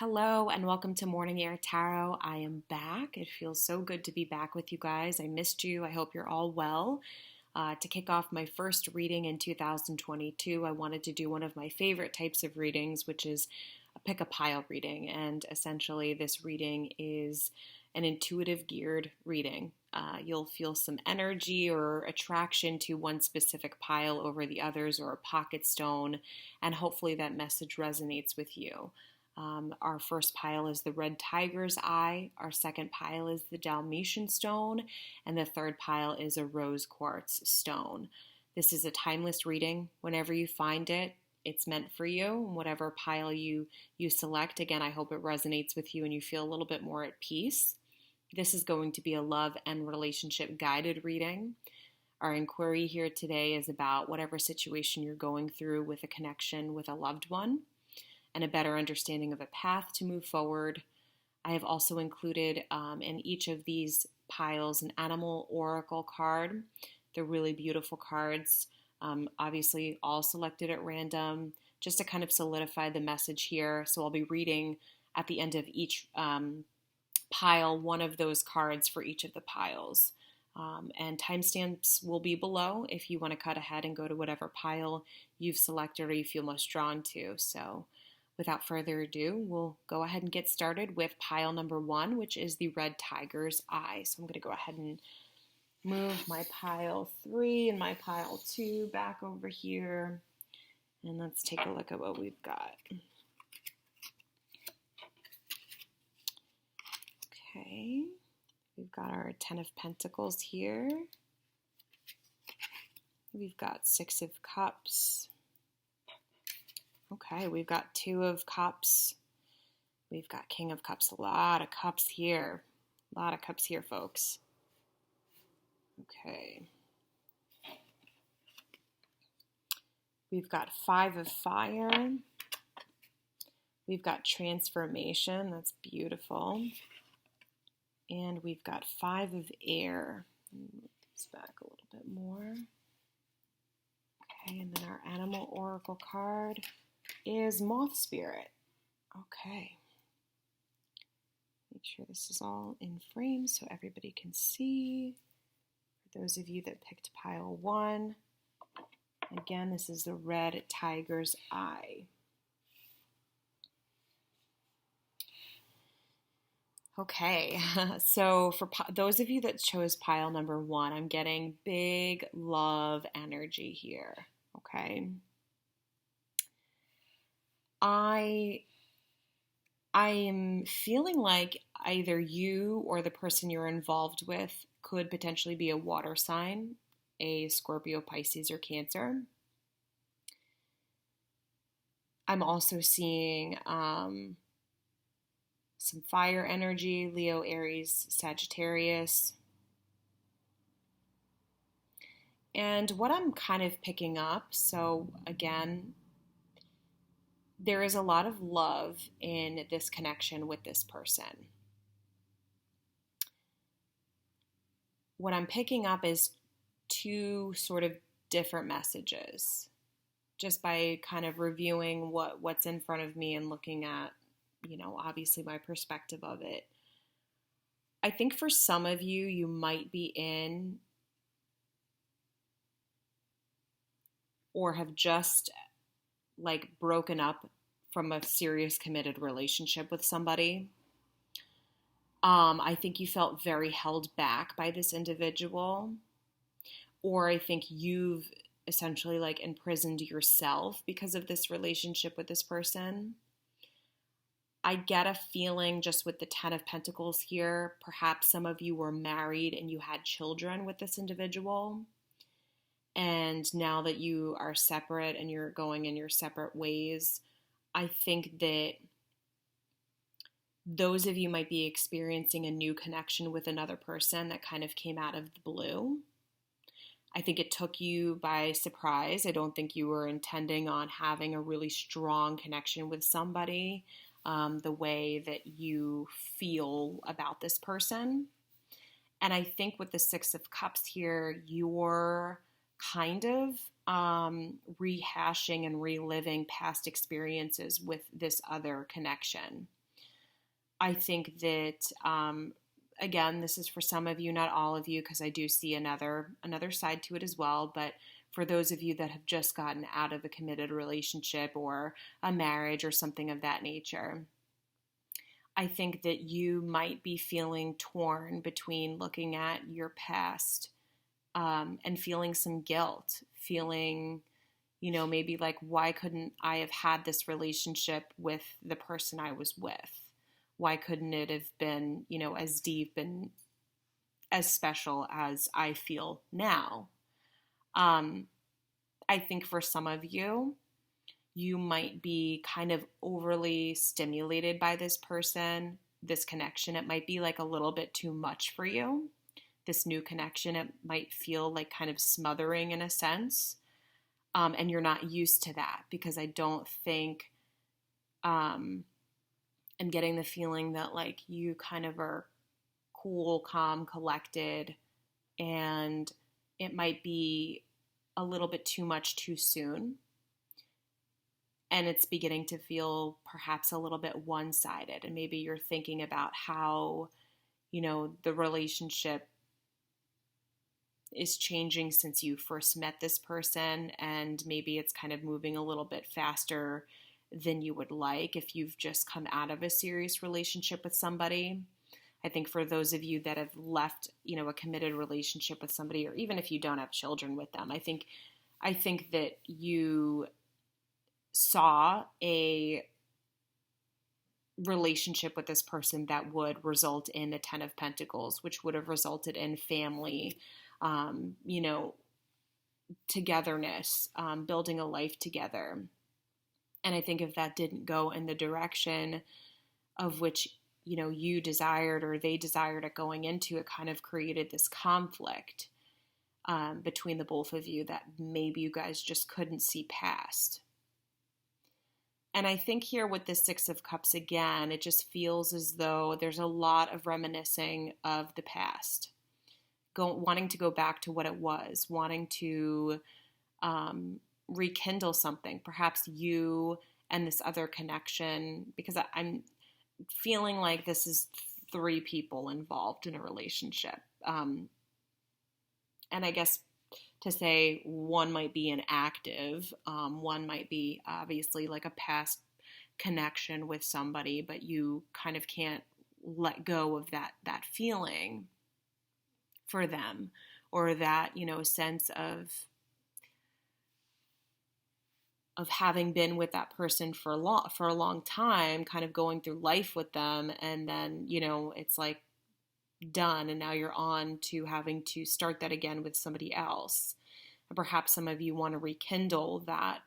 Hello and welcome to Morning Air Tarot. I am back. It feels so good to be back with you guys. I missed you. I hope you're all well. To kick off my first reading in 2022, I wanted to do one of my favorite types of readings, which is a pick a pile reading. And essentially, this reading is an intuitive geared reading. You'll feel some energy or attraction to one specific pile over the others or a pocket stone, and hopefully that message resonates with you. Our first pile is the red tiger's eye, our second pile is the Dalmatian stone, and the third pile is a rose quartz stone. This is a timeless reading. Whenever you find it, it's meant for you. Whatever pile you select, again, I hope it resonates with you and you feel a little bit more at peace. This is going to be a love and relationship guided reading. Our inquiry here today is about whatever situation you're going through with a connection with a loved one, and a better understanding of a path to move forward. I have also included in each of these piles an animal oracle card. They're really beautiful cards, obviously all selected at random, just to kind of solidify the message here. So I'll be reading at the end of each pile one of those cards for each of the piles. And timestamps will be below if you want to cut ahead and go to whatever pile you've selected or you feel most drawn to. So without further ado, we'll go ahead and get started with pile number 1, which is the red tiger's eye. So I'm going to go ahead and move my pile 3 and my pile 2 back over here. And let's take a look at what we've got. Okay, we've got our 10 of Pentacles here. We've got 6 of Cups. Okay, we've got 2 of Cups. We've got King of Cups. A lot of cups here. A lot of cups here, folks. Okay. We've got 5 of Fire. We've got Transformation. That's beautiful. And we've got 5 of Air. Move this back a little bit more. Okay, and then our Animal Oracle card is Moth Spirit. Okay. Make sure this is all in frame so everybody can see. For those of you that picked pile 1, again, this is the red tiger's eye. Okay, so for those of you that chose pile number 1, I'm getting big love energy here, okay? I am feeling like either you or the person you're involved with could potentially be a water sign, a Scorpio, Pisces, or Cancer. I'm also seeing some fire energy, Leo, Aries, Sagittarius. And what I'm kind of picking up, so again, there is a lot of love in this connection with this person. What I'm picking up is 2 sort of different messages, just by kind of reviewing what's in front of me and looking at, obviously my perspective of it. I think for some of you, you might be in or have just broken up from a serious committed relationship with somebody. I think you felt very held back by this individual, or I think you've essentially imprisoned yourself because of this relationship with this person. I get a feeling just with the 10 of Pentacles here, perhaps some of you were married and you had children with this individual. And now that you are separate and you're going in your separate ways, I think that those of you might be experiencing a new connection with another person that kind of came out of the blue. I think it took you by surprise. I don't think you were intending on having a really strong connection with somebody the way that you feel about this person. And I think with the 6 of Cups here, you're kind of rehashing and reliving past experiences with this other connection. I think that, again, this is for some of you, not all of you, because I do see another side to it as well. But for those of you that have just gotten out of a committed relationship or a marriage or something of that nature, I think that you might be feeling torn between looking at your past, and feeling some guilt, feeling, maybe like, why couldn't I have had this relationship with the person I was with? Why couldn't it have been, as deep and as special as I feel now? I think for some of you, you might be kind of overly stimulated by this person, this connection. It might be like a little bit too much for you. This new connection, it might feel like kind of smothering in a sense. And you're not used to that, because I don't think, I'm getting the feeling that like you kind of are cool, calm, collected, and it might be a little bit too much too soon. And it's beginning to feel perhaps a little bit one-sided. And maybe you're thinking about how, the relationship is changing since you first met this person, and maybe it's kind of moving a little bit faster than you would like if you've just come out of a serious relationship with somebody. I think for those of you that have left, a committed relationship with somebody, or even if you don't have children with them, I think that you saw a relationship with this person that would result in a 10 of Pentacles, which would have resulted in family, togetherness, building a life together. And I think if that didn't go in the direction of which, you desired or they desired it going into, it kind of created this conflict between the both of you that maybe you guys just couldn't see past. And I think here with the Six of Cups again, it just feels as though there's a lot of reminiscing of the past. Wanting to go back to what it was, wanting to rekindle something, perhaps you and this other connection, because I'm feeling like this is 3 people involved in a relationship. And I guess to say one might be inactive, one might be obviously like a past connection with somebody, but you kind of can't let go of that feeling for them, or that, sense of having been with that person for a long time, kind of going through life with them, and then, it's like done, and now you're on to having to start that again with somebody else. And perhaps some of you want to rekindle that,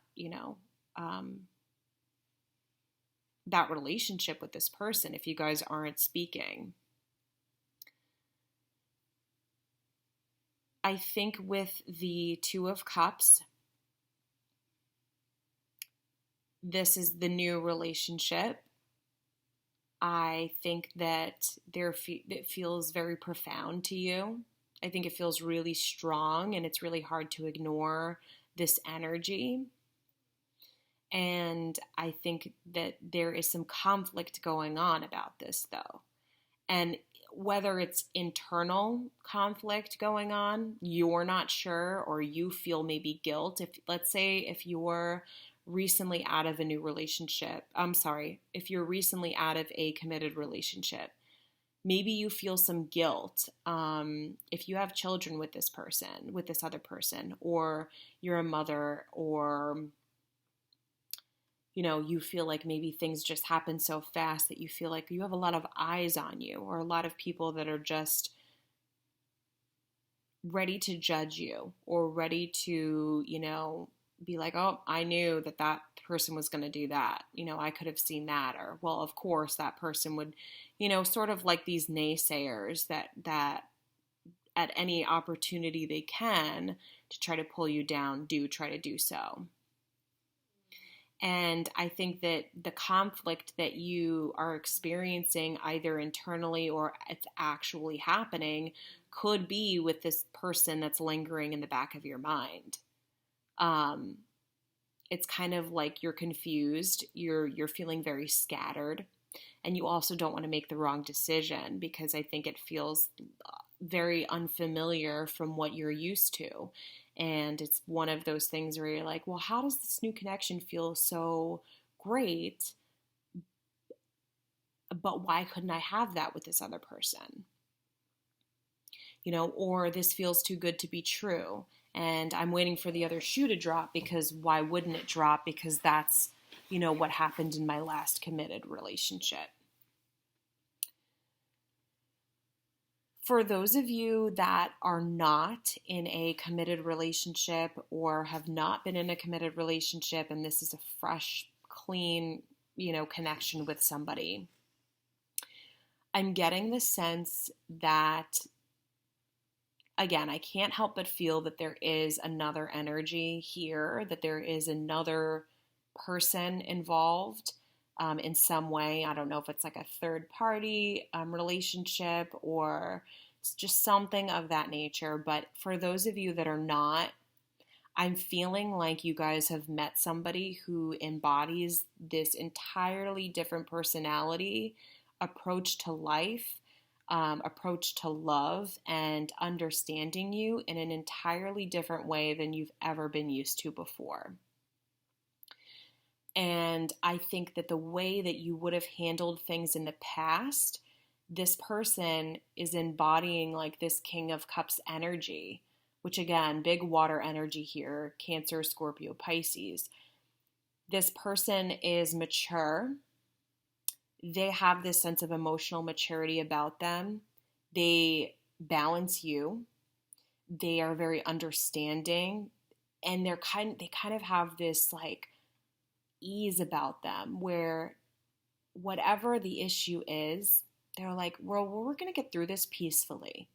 that relationship with this person if you guys aren't speaking. I think with the Two of Cups, this is the new relationship. I think that it feels very profound to you. I think it feels really strong, and it's really hard to ignore this energy. And I think that there is some conflict going on about this, though. And whether it's internal conflict going on, you're not sure, or you feel maybe guilt. Let's say if you're recently out of a new relationship, if you're recently out of a committed relationship, maybe you feel some guilt. If you have children with this person, with this other person, or you're a mother, or you feel like maybe things just happen so fast that you feel like you have a lot of eyes on you, or a lot of people that are just ready to judge you, or ready to, be like, oh, I knew that person was going to do that. I could have seen that. Or, well, of course that person would, sort of like these naysayers that at any opportunity they can to try to pull you down, do try to do so. And I think that the conflict that you are experiencing, either internally or it's actually happening, could be with this person that's lingering in the back of your mind. It's kind of like you're confused, you're feeling very scattered. And you also don't want to make the wrong decision because I think it feels very unfamiliar from what you're used to. And it's one of those things where you're like, well, how does this new connection feel so great? But why couldn't I have that with this other person? Or this feels too good to be true. And I'm waiting for the other shoe to drop because why wouldn't it drop? Because that's, what happened in my last committed relationship. For those of you that are not in a committed relationship or have not been in a committed relationship, and this is a fresh, clean, connection with somebody, I'm getting the sense that, again, I can't help but feel that there is another energy here, that there is another person involved in some way. I don't know if it's like a third party relationship or just something of that nature. But for those of you that are not, I'm feeling like you guys have met somebody who embodies this entirely different personality, approach to life, approach to love, and understanding you in an entirely different way than you've ever been used to before. And I think that the way that you would have handled things in the past, this person is embodying like this King of Cups energy, which again, big water energy here, Cancer, Scorpio, Pisces. This person is mature. They have this sense of emotional maturity about them. They balance you. They are very understanding, and they kind of have this like ease about them where whatever the issue is, they're like, well, we're going to get through this peacefully.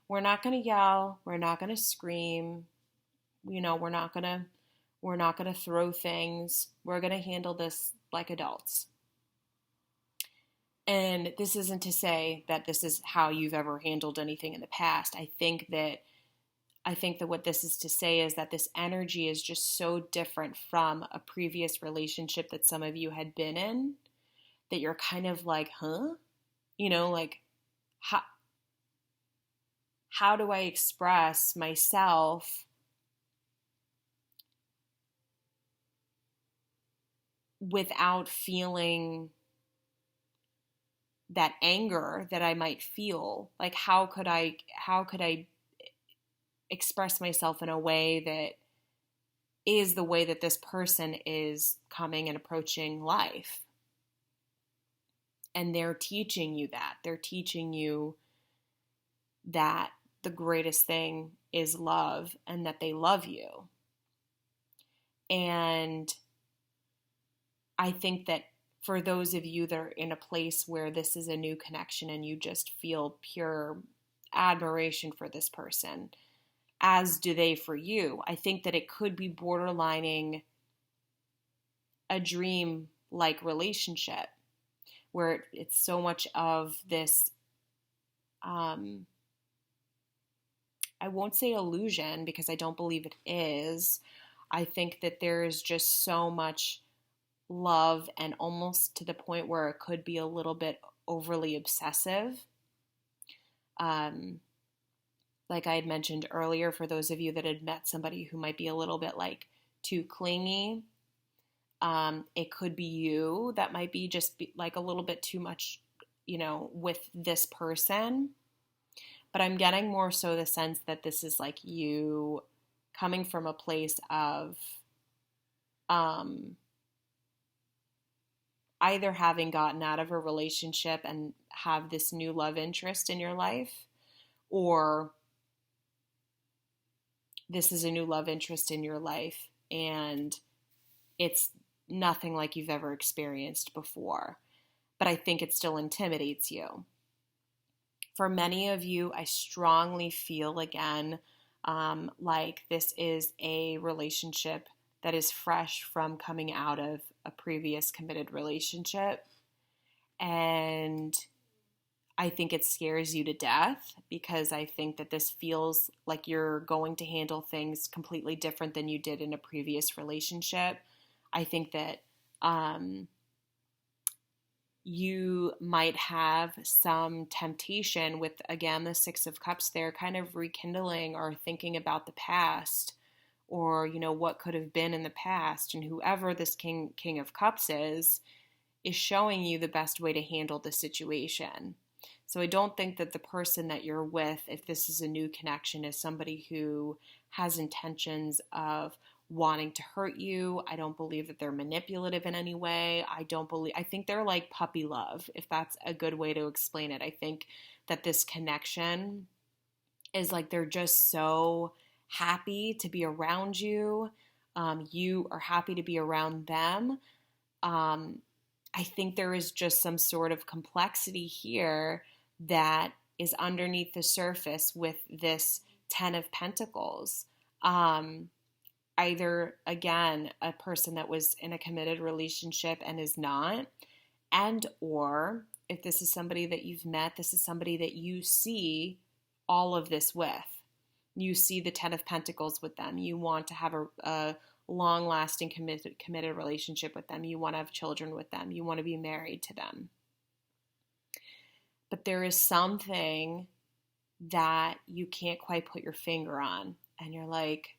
We're not going to yell. We're not going to scream. We're not going to throw things. We're going to handle this like adults. And this isn't to say that this is how you've ever handled anything in the past. I think that what this is to say is that this energy is just so different from a previous relationship that some of you had been in that you're kind of like, huh? Like, how do I express myself without feeling that anger that I might feel? Like, how could I express myself in a way that is the way that this person is coming and approaching life? And they're teaching you that. They're teaching you that the greatest thing is love and that they love you. And I think that for those of you that are in a place where this is a new connection and you just feel pure admiration for this person, as do they for you, I think that it could be borderlining a dream-like relationship where it's so much of this, I won't say illusion because I don't believe it is. I think that there's just so much love and almost to the point where it could be a little bit overly obsessive. Like I had mentioned earlier, for those of you that had met somebody who might be a little bit like too clingy, it could be you that might be like a little bit too much, with this person. But I'm getting more so the sense that this is like you coming from a place of either having gotten out of a relationship and have this new love interest in your life, or this is a new love interest in your life and it's nothing like you've ever experienced before. But I think it still intimidates you. For many of you, I strongly feel again like this is a relationship that is fresh from coming out of a previous committed relationship. And I think it scares you to death because I think that this feels like you're going to handle things completely different than you did in a previous relationship. I think that you might have some temptation with, again, the Six of Cups there, kind of rekindling or thinking about the past, or, what could have been in the past. And whoever this King of Cups is showing you the best way to handle the situation. So I don't think that the person that you're with, if this is a new connection, is somebody who has intentions of wanting to hurt you. I don't believe that they're manipulative in any way. I think they're like puppy love, if that's a good way to explain it. I think that this connection is like they're just so happy to be around you. You are happy to be around them. I think there is just some sort of complexity here that is underneath the surface with this Ten of Pentacles. Either, again, a person that was in a committed relationship and is not, and or if this is somebody that you've met, this is somebody that you see all of this with. You see the Ten of Pentacles with them. You want to have a long-lasting committed relationship with them. You want to have children with them. You want to be married to them. But there is something that you can't quite put your finger on. And you're like,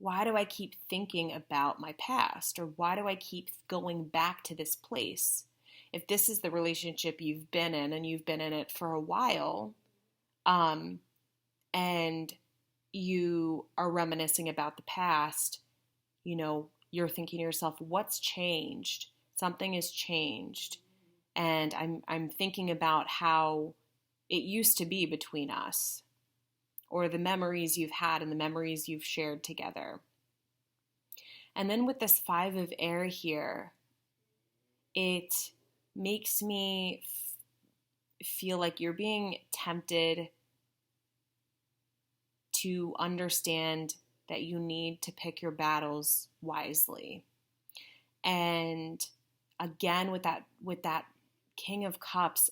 why do I keep thinking about my past? Or why do I keep going back to this place? If this is the relationship you've been in and you've been in it for a while, and you are reminiscing about the past, you're thinking to yourself, what's changed? Something has changed. And I'm thinking about how it used to be between us, or the memories you've had and the memories you've shared together. And then with this Five of Air here, it makes me feel like you're being tempted to understand that you need to pick your battles wisely. And again, with that King of Cups,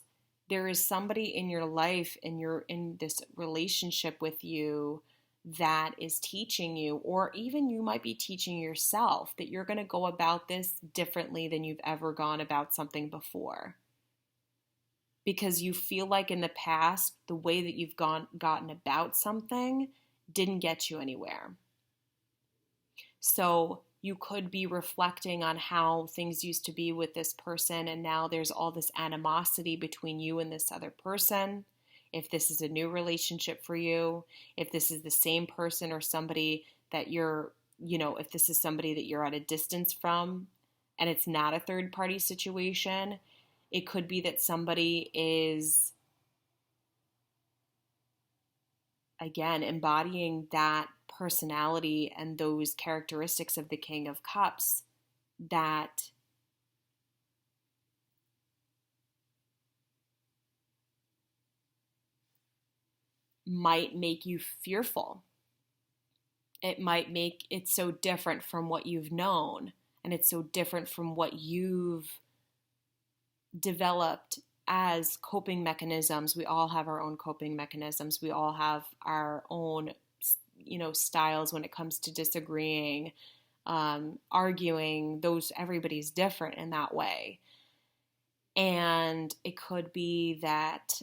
there is somebody in your life, and you're in this relationship with you, that is teaching you, or even you might be teaching yourself, that you're going to go about this differently than you've ever gone about something before. Because you feel like in the past, the way that you've gotten about something didn't get you anywhere. So you could be reflecting on how things used to be with this person, and now there's all this animosity between you and this other person. If this is a new relationship for you, if this is the same person or somebody that if this is somebody that you're at a distance from and it's not a third party situation, it could be that somebody is, again, embodying that personality and those characteristics of the King of Cups that might make you fearful. It might make it so different from what you've known, and it's so different from what you've developed as coping mechanisms. We all have our own coping mechanisms. We all have our own, styles when it comes to disagreeing, arguing. Everybody's different in that way. And it could be that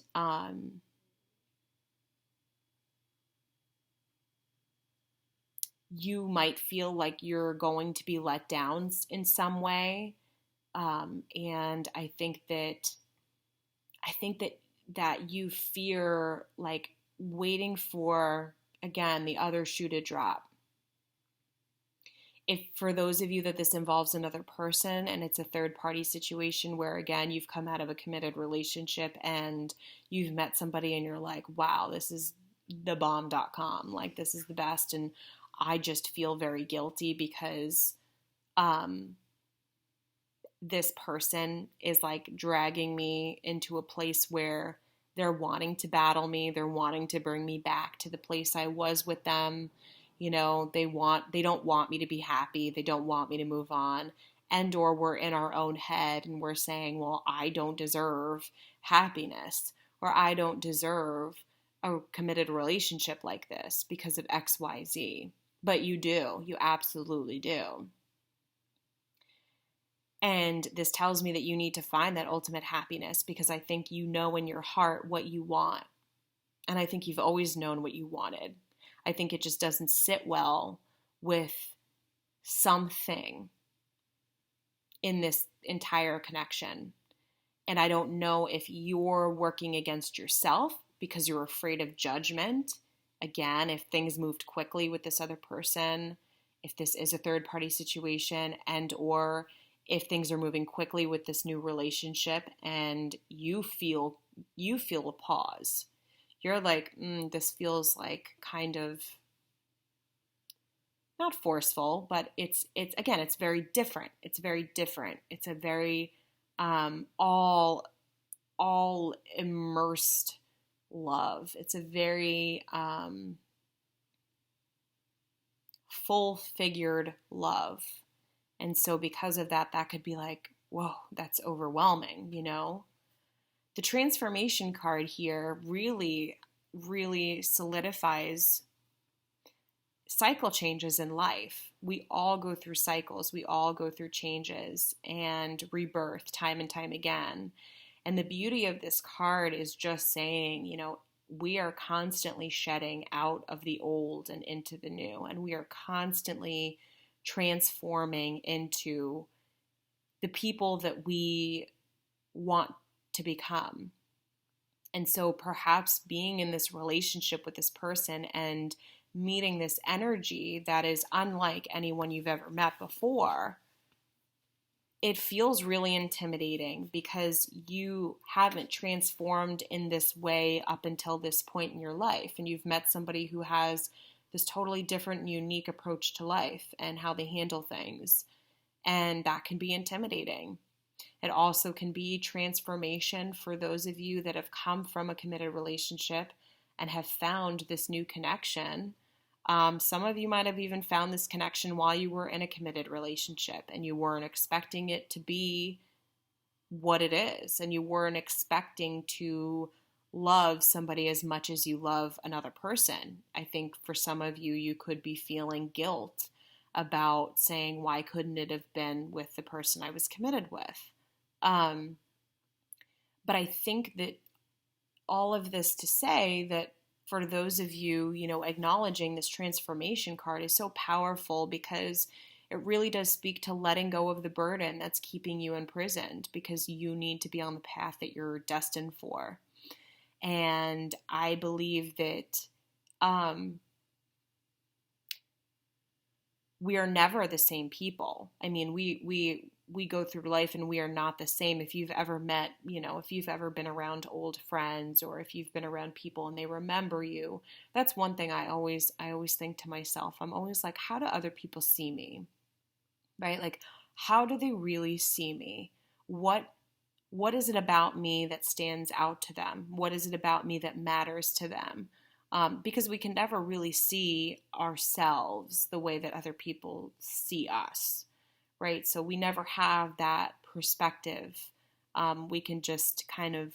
you might feel like you're going to be let down in some way. And I think that you fear, like, waiting for, again, the other shoe to drop. If for those of you that this involves another person and it's a third party situation where, again, you've come out of a committed relationship and you've met somebody and you're like, wow, this is the bomb.com. Like, this is the best. And I just feel very guilty because this person is like dragging me into a place where they're wanting to battle me. They're wanting to bring me back to the place I was with them. They don't want me to be happy. They don't want me to move on. And or we're in our own head and we're saying, well, I don't deserve happiness, or I don't deserve a committed relationship like this because of X, Y, Z. But you do. You absolutely do. And this tells me that you need to find that ultimate happiness, because I think you know in your heart what you want. And I think you've always known what you wanted. I think it just doesn't sit well with something in this entire connection. And I don't know if you're working against yourself because you're afraid of judgment. Again, if things moved quickly with this other person, if this is a third party situation, and or if things are moving quickly with this new relationship and you feel a pause. You're like, this feels like kind of not forceful, but it's again, it's very different. It's very different. It's a very all immersed love. It's a very full-figured love. And so because of that, that could be like, whoa, that's overwhelming, you know? The transformation card here really, really solidifies cycle changes in life. We all go through cycles. We all go through changes and rebirth time and time again. And the beauty of this card is just saying, you know, we are constantly shedding out of the old and into the new. And we are constantly transforming into the people that we want to become. And so perhaps being in this relationship with this person and meeting this energy that is unlike anyone you've ever met before, it feels really intimidating because you haven't transformed in this way up until this point in your life. And you've met somebody who has this totally different and unique approach to life and how they handle things. And that can be intimidating. It also can be transformation for those of you that have come from a committed relationship and have found this new connection. Some of you might have even found this connection while you were in a committed relationship and you weren't expecting it to be what it is, and you weren't expecting to love somebody as much as you love another person. I think for some of you, you could be feeling guilt about saying, why couldn't it have been with the person I was committed with? But I think that all of this to say that for those of you, you know, acknowledging this transformation card is so powerful because it really does speak to letting go of the burden that's keeping you imprisoned, because you need to be on the path that you're destined for. And I believe that we are never the same people. I mean, we go through life and we are not the same. If you've ever met, you know, if you've ever been around old friends, or if you've been around people and they remember you, that's one thing I always think to myself. I'm always like, how do other people see me? Right? Like, how do they really see me? What is it about me that stands out to them? What is it about me that matters to them? Because we can never really see ourselves the way that other people see us, right? So we never have that perspective. We can just kind of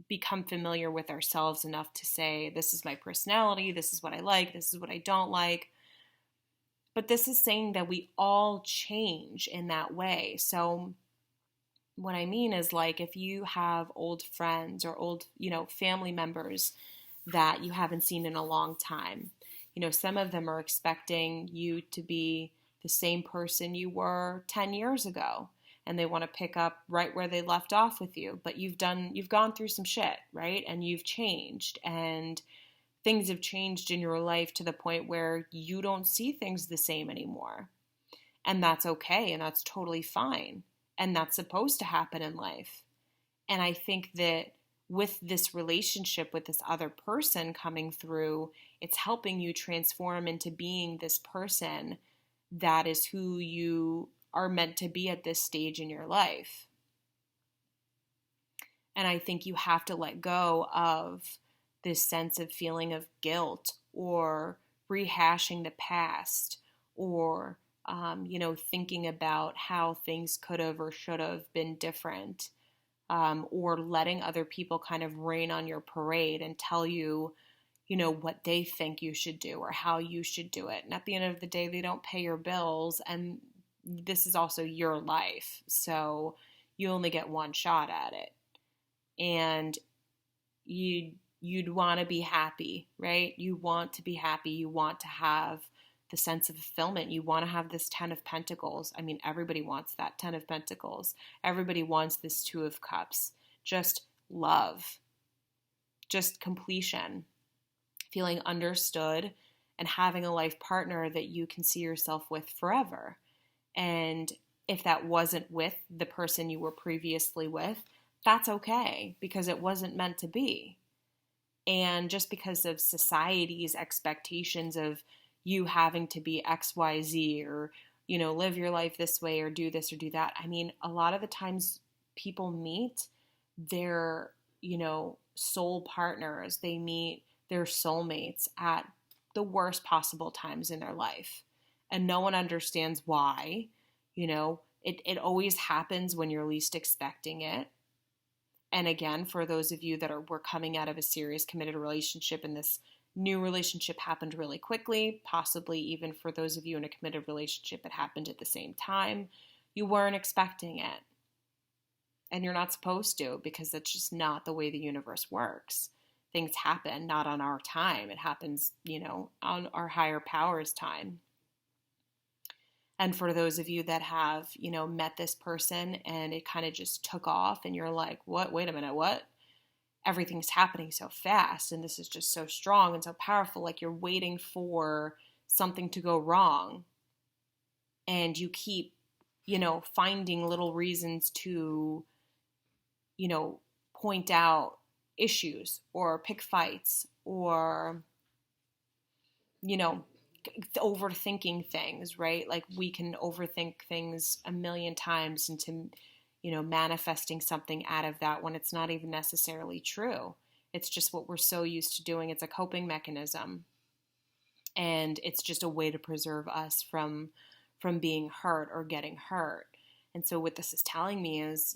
become familiar with ourselves enough to say, this is my personality, this is what I like, this is what I don't like. But this is saying that we all change in that way. So what I mean is, like, if you have old friends or old, you know, family members that you haven't seen in a long time, you know, some of them are expecting you to be the same person you were 10 years ago, and they want to pick up right where they left off with you. But you've gone through some shit, right? And you've changed, and things have changed in your life to the point where you don't see things the same anymore. And that's okay, and that's totally fine. And that's supposed to happen in life. And I think that with this relationship with this other person coming through, it's helping you transform into being this person that is who you are meant to be at this stage in your life. And I think you have to let go of this sense of feeling of guilt or rehashing the past, or thinking about how things could have or should have been different, or letting other people kind of rain on your parade and tell you, you know, what they think you should do or how you should do it. And at the end of the day, they don't pay your bills, and this is also your life. So you only get one shot at it. And you'd want to be happy, right? You want to be happy. You want to have the sense of fulfillment. You want to have this 10 of Pentacles. I mean, everybody wants that 10 of Pentacles. Everybody wants this 2 of Cups. Just love. Just completion. Feeling understood and having a life partner that you can see yourself with forever. And if that wasn't with the person you were previously with, that's okay, because it wasn't meant to be. And just because of society's expectations of you having to be XYZ or, live your life this way or do this or do that. I mean, a lot of the times people meet their, soul partners. They meet their soulmates at the worst possible times in their life. And no one understands why. It always happens when you're least expecting it. And again, for those of you that were coming out of a serious committed relationship and this new relationship happened really quickly, possibly even for those of you in a committed relationship, it happened at the same time. You weren't expecting it. And you're not supposed to, because that's just not the way the universe works. Things happen not on our time. It happens, on our higher power's time. And for those of you that have, met this person and it kind of just took off and you're like, what? Wait a minute, what? Everything's happening so fast and this is just so strong and so powerful. Like you're waiting for something to go wrong. And you keep, finding little reasons to, point out issues or pick fights or, overthinking things, right? Like we can overthink things a million times into, manifesting something out of that when it's not even necessarily true. It's just what we're so used to doing. It's a coping mechanism. And it's just a way to preserve us from being hurt or getting hurt. And so what this is telling me is,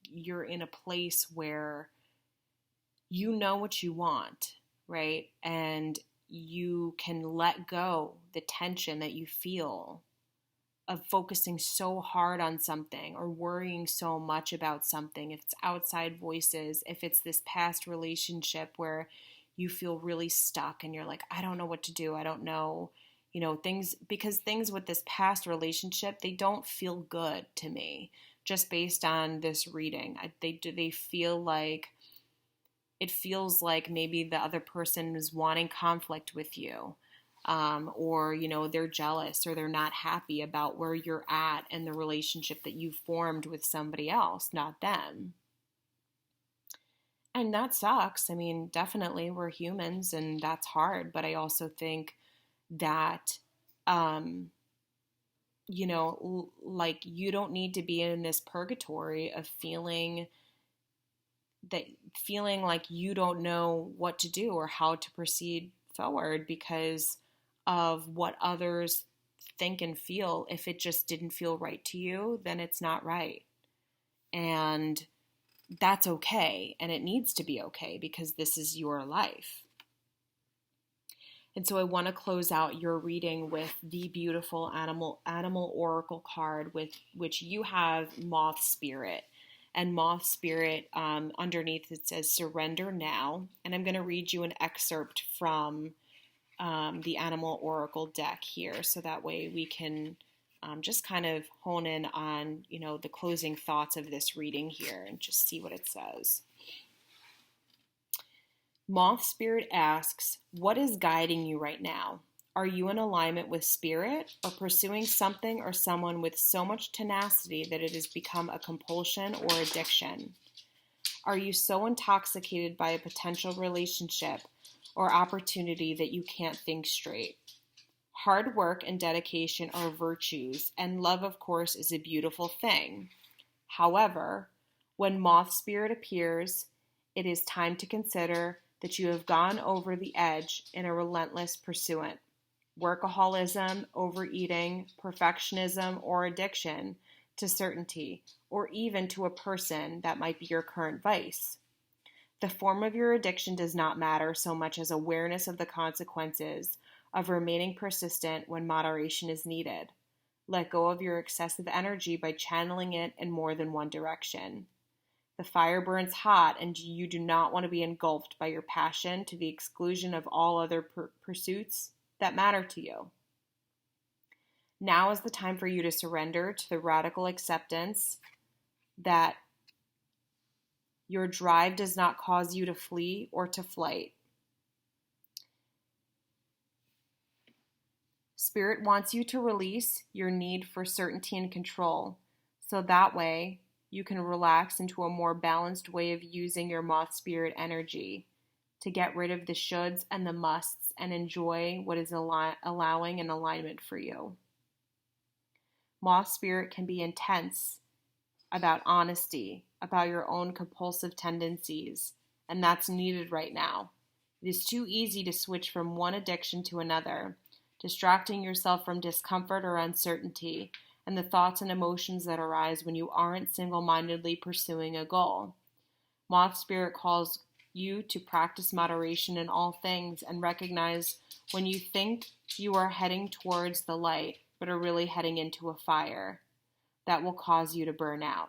you're in a place where you know what you want, right? And you can let go the tension that you feel of focusing so hard on something or worrying so much about something. If it's outside voices, if it's this past relationship where you feel really stuck and you're like, I don't know what to do. I don't know, things with this past relationship, they don't feel good to me just based on this reading. They feel like, it feels like maybe the other person is wanting conflict with you, or, they're jealous or they're not happy about where you're at and the relationship that you formed with somebody else, not them. And that sucks. I mean, definitely we're humans and that's hard, but I also think that, like you don't need to be in this purgatory of feeling like you don't know what to do or how to proceed forward because of what others think and feel. If it just didn't feel right to you, then it's not right. And that's okay. And it needs to be okay because this is your life. And so I want to close out your reading with the beautiful animal oracle card with which you have Moth Spirit. And Moth Spirit, underneath it says, surrender now. And I'm going to read you an excerpt from the Animal Oracle deck here. So that way we can just kind of hone in on, the closing thoughts of this reading here and just see what it says. Moth Spirit asks, what is guiding you right now? Are you in alignment with spirit or pursuing something or someone with so much tenacity that it has become a compulsion or addiction? Are you so intoxicated by a potential relationship or opportunity that you can't think straight? Hard work and dedication are virtues, and love, of course, is a beautiful thing. However, when Moth Spirit appears, it is time to consider that you have gone over the edge in a relentless pursuit. Workaholism, overeating, perfectionism, or addiction to certainty, or even to a person that might be your current vice. The form of your addiction does not matter so much as awareness of the consequences of remaining persistent when moderation is needed. Let go of your excessive energy by channeling it in more than one direction. The fire burns hot, and you do not want to be engulfed by your passion to the exclusion of all other pursuits that matter to you. Now is the time for you to surrender to the radical acceptance that your drive does not cause you to flee or to flight. Spirit wants you to release your need for certainty and control, so that way you can relax into a more balanced way of using your moth spirit energy to get rid of the shoulds and the musts and enjoy what is allowing an alignment for you. Moth spirit can be intense about honesty, about your own compulsive tendencies, and that's needed right now. It is too easy to switch from one addiction to another, distracting yourself from discomfort or uncertainty and the thoughts and emotions that arise when you aren't single-mindedly pursuing a goal. Moth spirit calls you to practice moderation in all things and recognize when you think you are heading towards the light but are really heading into a fire that will cause you to burn out.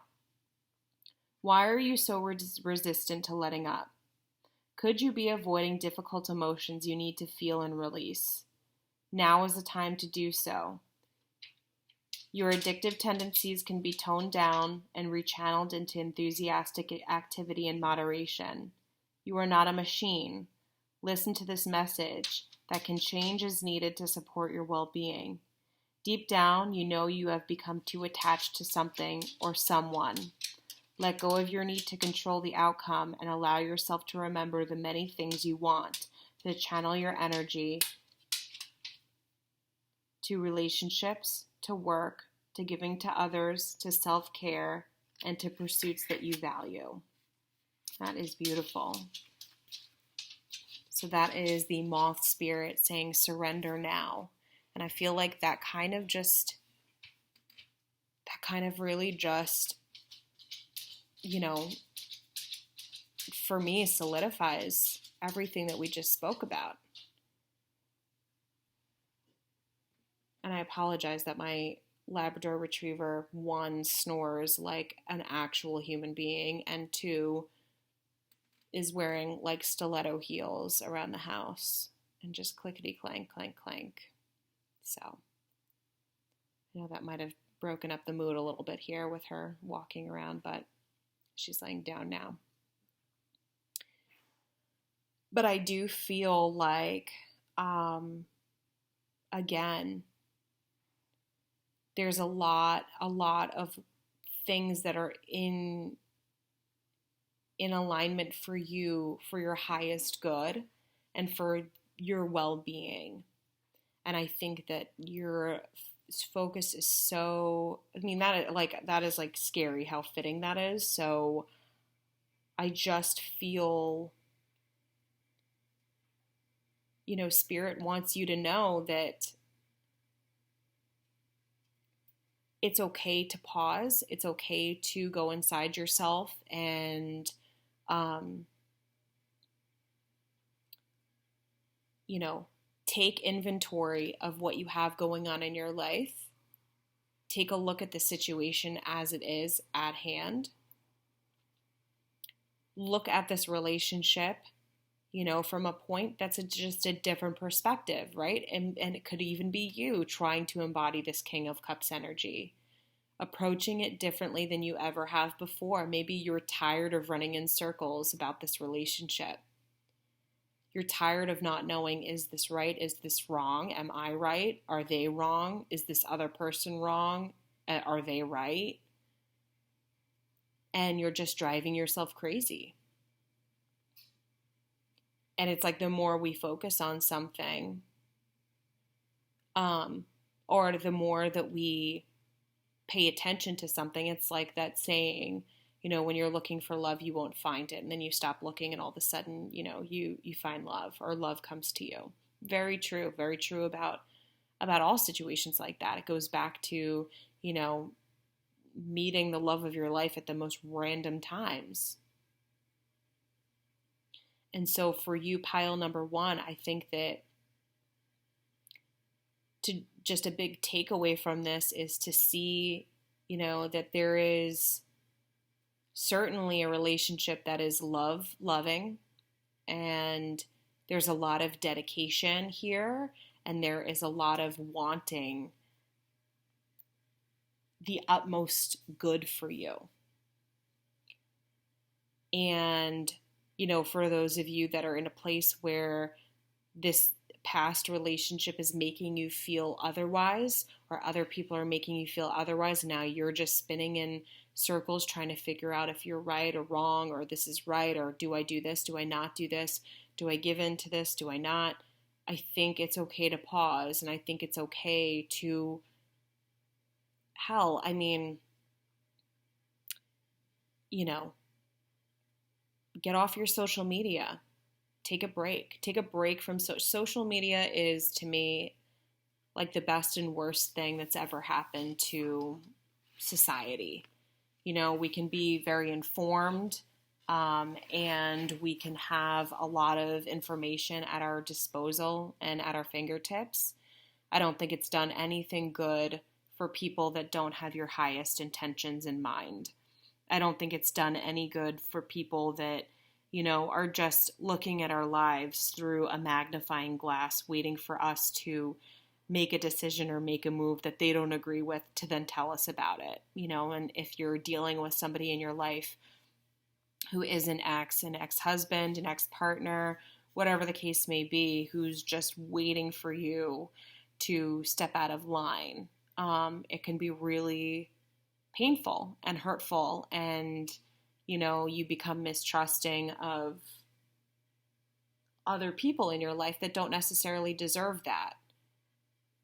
Why are you so resistant to letting up? Could you be avoiding difficult emotions you need to feel and release? Now is the time to do so. Your addictive tendencies can be toned down and rechanneled into enthusiastic activity and moderation. You are not a machine. Listen to this message that can change as needed to support your well-being. Deep down, you know you have become too attached to something or someone. Let go of your need to control the outcome and allow yourself to remember the many things you want, to channel your energy to relationships, to work, to giving to others, to self-care, and to pursuits that you value. That is beautiful. So that is the moth spirit saying surrender now. And I feel like that kind of really just, for me solidifies everything that we just spoke about. And I apologize that my Labrador Retriever, 1, snores like an actual human being, and 2, is wearing like stiletto heels around the house and just clickety clank, clank, clank. So, I know that might have broken up the mood a little bit here with her walking around, but she's laying down now. But I do feel like, again, there's a lot of things that are in alignment for you, for your highest good and for your well-being. And I think that your focus is so, that is like scary how fitting that is. So I just feel, Spirit wants you to know that it's okay to pause. It's okay to go inside yourself and, take inventory of what you have going on in your life. Take a look at the situation as it is at hand. Look at this relationship, from a point that's just a different perspective, right? And it could even be you trying to embody this King of Cups energy, approaching it differently than you ever have before. Maybe you're tired of running in circles about this relationship. You're tired of not knowing, is this right? Is this wrong? Am I right? Are they wrong? Is this other person wrong? Are they right? And you're just driving yourself crazy. And it's like the more we focus on something, or the more that we pay attention to something, it's like that saying, when you're looking for love, you won't find it. And then you stop looking and all of a sudden, you find love, or love comes to you. Very true about all situations like that. It goes back to, meeting the love of your life at the most random times. And so for you, pile number 1, I think that to just a big takeaway from this is to see, that there is certainly a relationship that is loving, and there's a lot of dedication here, and there is a lot of wanting the utmost good for you. And, for those of you that are in a place where this past relationship is making you feel otherwise, or other people are making you feel otherwise, now you're just spinning in circles trying to figure out if you're right or wrong, or this is right, or do I do this, do I not do this, do I give in to this, do I not? I think it's okay to pause, and I think it's okay to, get off your social media. Take a break. Take a break from social media is, to me, like the best and worst thing that's ever happened to society. We can be very informed, and we can have a lot of information at our disposal and at our fingertips. I don't think it's done anything good for people that don't have your highest intentions in mind. I don't think it's done any good for people that, are just looking at our lives through a magnifying glass, waiting for us to make a decision or make a move that they don't agree with to then tell us about it. And if you're dealing with somebody in your life who is an ex-husband, an ex-partner, whatever the case may be, who's just waiting for you to step out of line, it can be really painful and hurtful, and you become mistrusting of other people in your life that don't necessarily deserve that.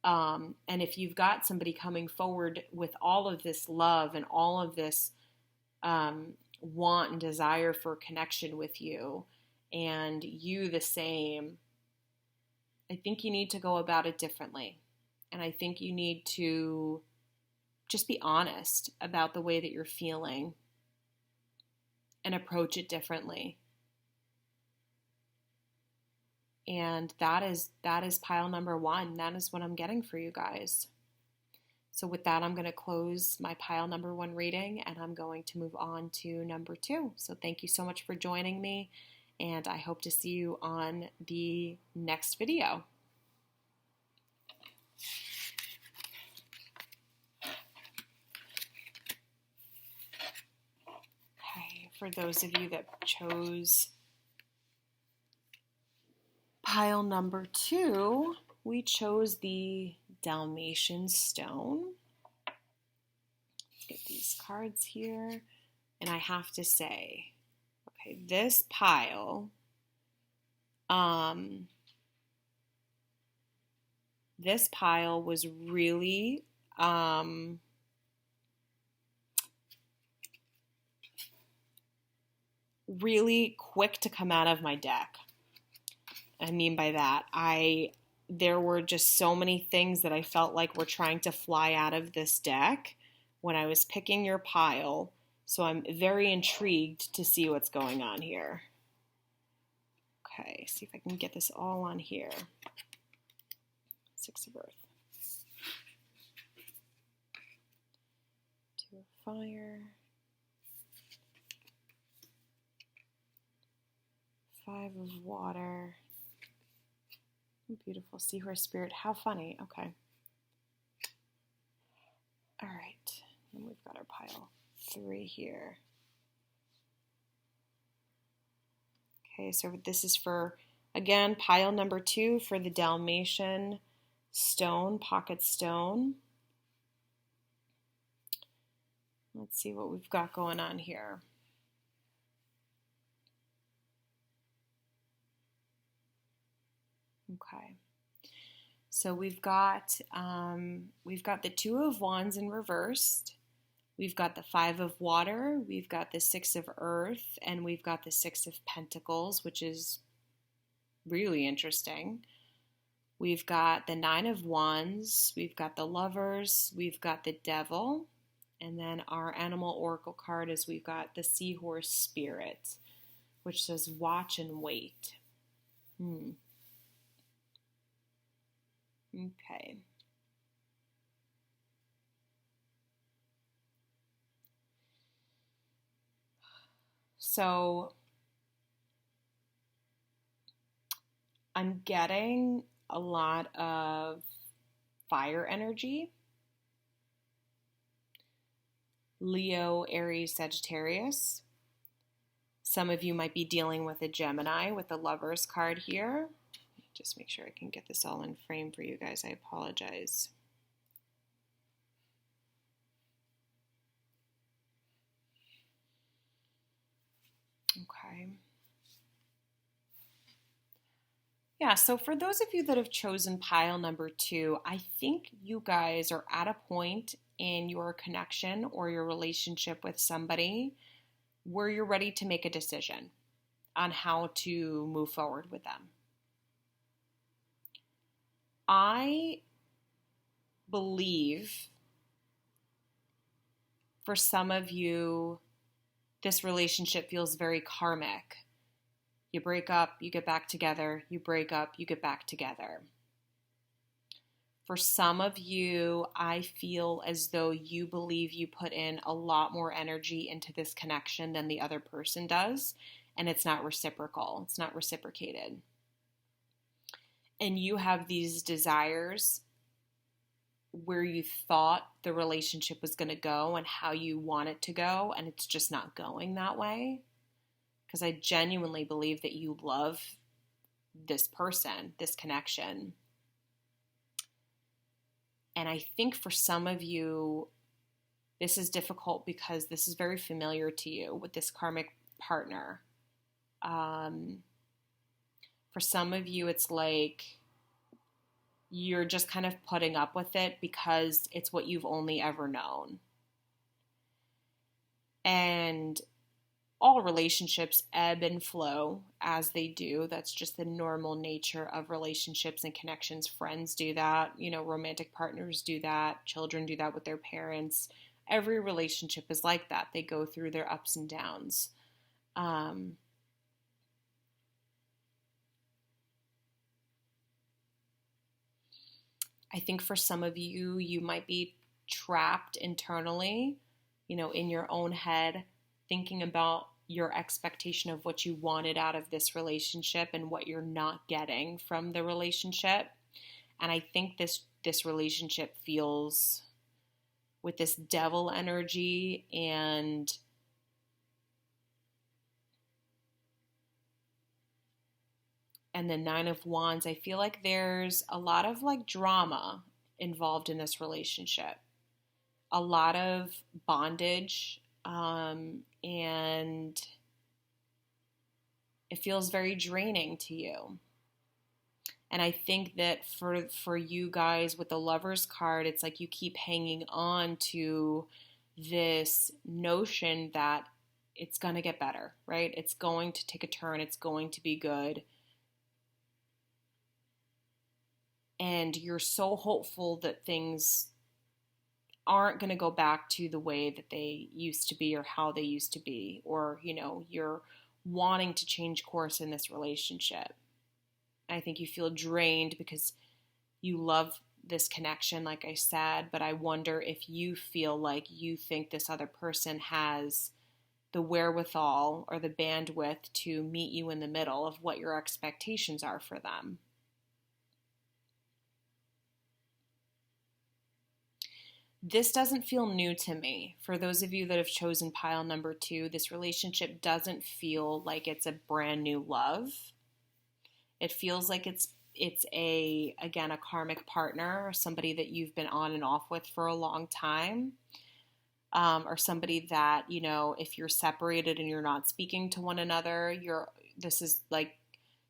And if you've got somebody coming forward with all of this love and all of this want and desire for connection with you, and you the same, I think you need to go about it differently. And I think you need to just be honest about the way that you're feeling and approach it differently. And that is pile number 1. That is what I'm getting for you guys. So with that, I'm going to close my pile number 1 reading, and I'm going to move on to number 2. So thank you so much for joining me, and I hope to see you on the next video. For those of you that chose pile number 2, we chose the Dalmatian stone. Let's get these cards here. And I have to say, okay, this pile, was really, really quick to come out of my deck. I mean by that, there were just so many things that I felt like were trying to fly out of this deck when I was picking your pile. So I'm very intrigued to see what's going on here. Okay, see if I can get this all on here. 6 of Earth. 2 of Fire. 5 of Water. Beautiful Seahorse Spirit. How funny. Okay. All right. And we've got our pile 3 here. Okay, so this is for, again, pile number 2 for the Dalmatian stone, pocket stone. Let's see what we've got going on here. Okay, so we've got the 2 of Wands in reversed. We've got the 5 of Water. We've got the 6 of Earth, and we've got the 6 of Pentacles, which is really interesting. We've got the 9 of Wands. We've got the Lovers. We've got the Devil, and then our animal oracle card is we've got the Seahorse Spirit, which says watch and wait. Okay. So I'm getting a lot of fire energy. Leo, Aries, Sagittarius. Some of you might be dealing with a Gemini with the Lovers card here. Just make sure I can get this all in frame for you guys. I apologize. Okay. Yeah, so for those of you that have chosen pile number 2, I think you guys are at a point in your connection or your relationship with somebody where you're ready to make a decision on how to move forward with them. I believe for some of you, this relationship feels very karmic. You break up, you get back together. You break up, you get back together. For some of you, I feel as though you believe you put in a lot more energy into this connection than the other person does, and it's not reciprocal. It's not reciprocated. And you have these desires where you thought the relationship was going to go and how you want it to go, and it's just not going that way. Because I genuinely believe that you love this person, this connection. And I think for some of you, this is difficult because this is very familiar to you with this karmic partner. For some of you, it's like you're just kind of putting up with it because it's what you've only ever known. And all relationships ebb and flow as they do. That's just the normal nature of relationships and connections. Friends do that, romantic partners do that, children do that with their parents. Every relationship is like that. They go through their ups and downs. I think for some of you, you might be trapped internally, in your own head, thinking about your expectation of what you wanted out of this relationship and what you're not getting from the relationship. And I think this relationship feels with this devil energy and the 9 of Wands. I feel like there's a lot of drama involved in this relationship, a lot of bondage, and it feels very draining to you. And I think that for you guys with the Lovers card, it's like you keep hanging on to this notion that it's going to get better, right? It's going to take a turn. It's going to be good. And you're so hopeful that things aren't going to go back to the way that they used to be or how they used to be, or, you're wanting to change course in this relationship. I think you feel drained because you love this connection, like I said, but I wonder if you feel like you think this other person has the wherewithal or the bandwidth to meet you in the middle of what your expectations are for them. This doesn't feel new to me. For those of you that have chosen pile number 2, this relationship doesn't feel like it's a brand new love. It feels like it's a karmic partner, or somebody that you've been on and off with for a long time, or somebody that, if you're separated and you're not speaking to one another, this is like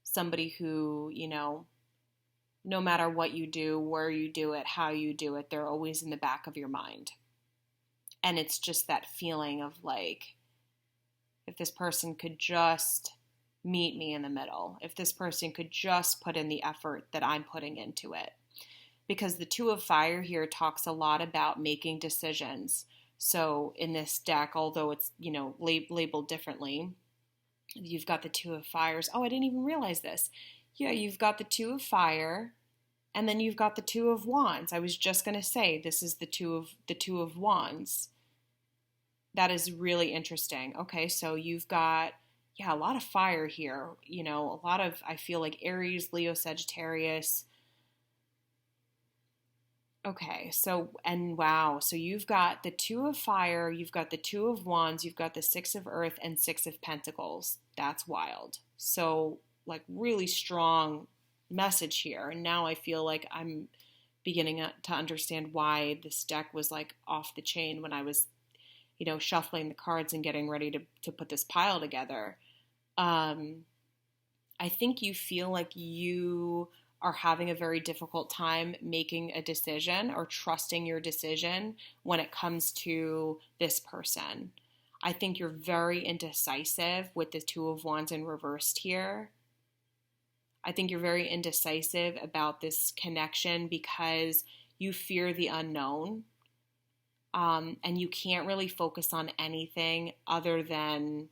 somebody who, no matter what you do, where you do it, how you do it, they're always in the back of your mind. And it's just that feeling of if this person could just meet me in the middle, if this person could just put in the effort that I'm putting into it. Because the 2 of Fire here talks a lot about making decisions. So in this deck, although it's, labeled differently, you've got the 2 of Fires. Oh, I didn't even realize this. Yeah, you've got the 2 of Fire, and then you've got the 2 of Wands. I was just going to say this is the two of Wands. That is really interesting. Okay, so you've got, yeah, a lot of fire here. A lot of, I feel like Aries, Leo, Sagittarius. Okay, so, and wow, so you've got the Two of Fire, you've got the Two of Wands, you've got the Six of Earth, and Six of Pentacles. That's wild. So, like, really strong message here. And now I feel like I'm beginning to understand why this deck was like off the chain when I was, shuffling the cards and getting ready to put this pile together. I think you feel like you are having a very difficult time making a decision or trusting your decision when it comes to this person. I think you're very indecisive with the Two of Wands in reversed here. I think you're very indecisive about this connection because you fear the unknown. And you can't really focus on anything other than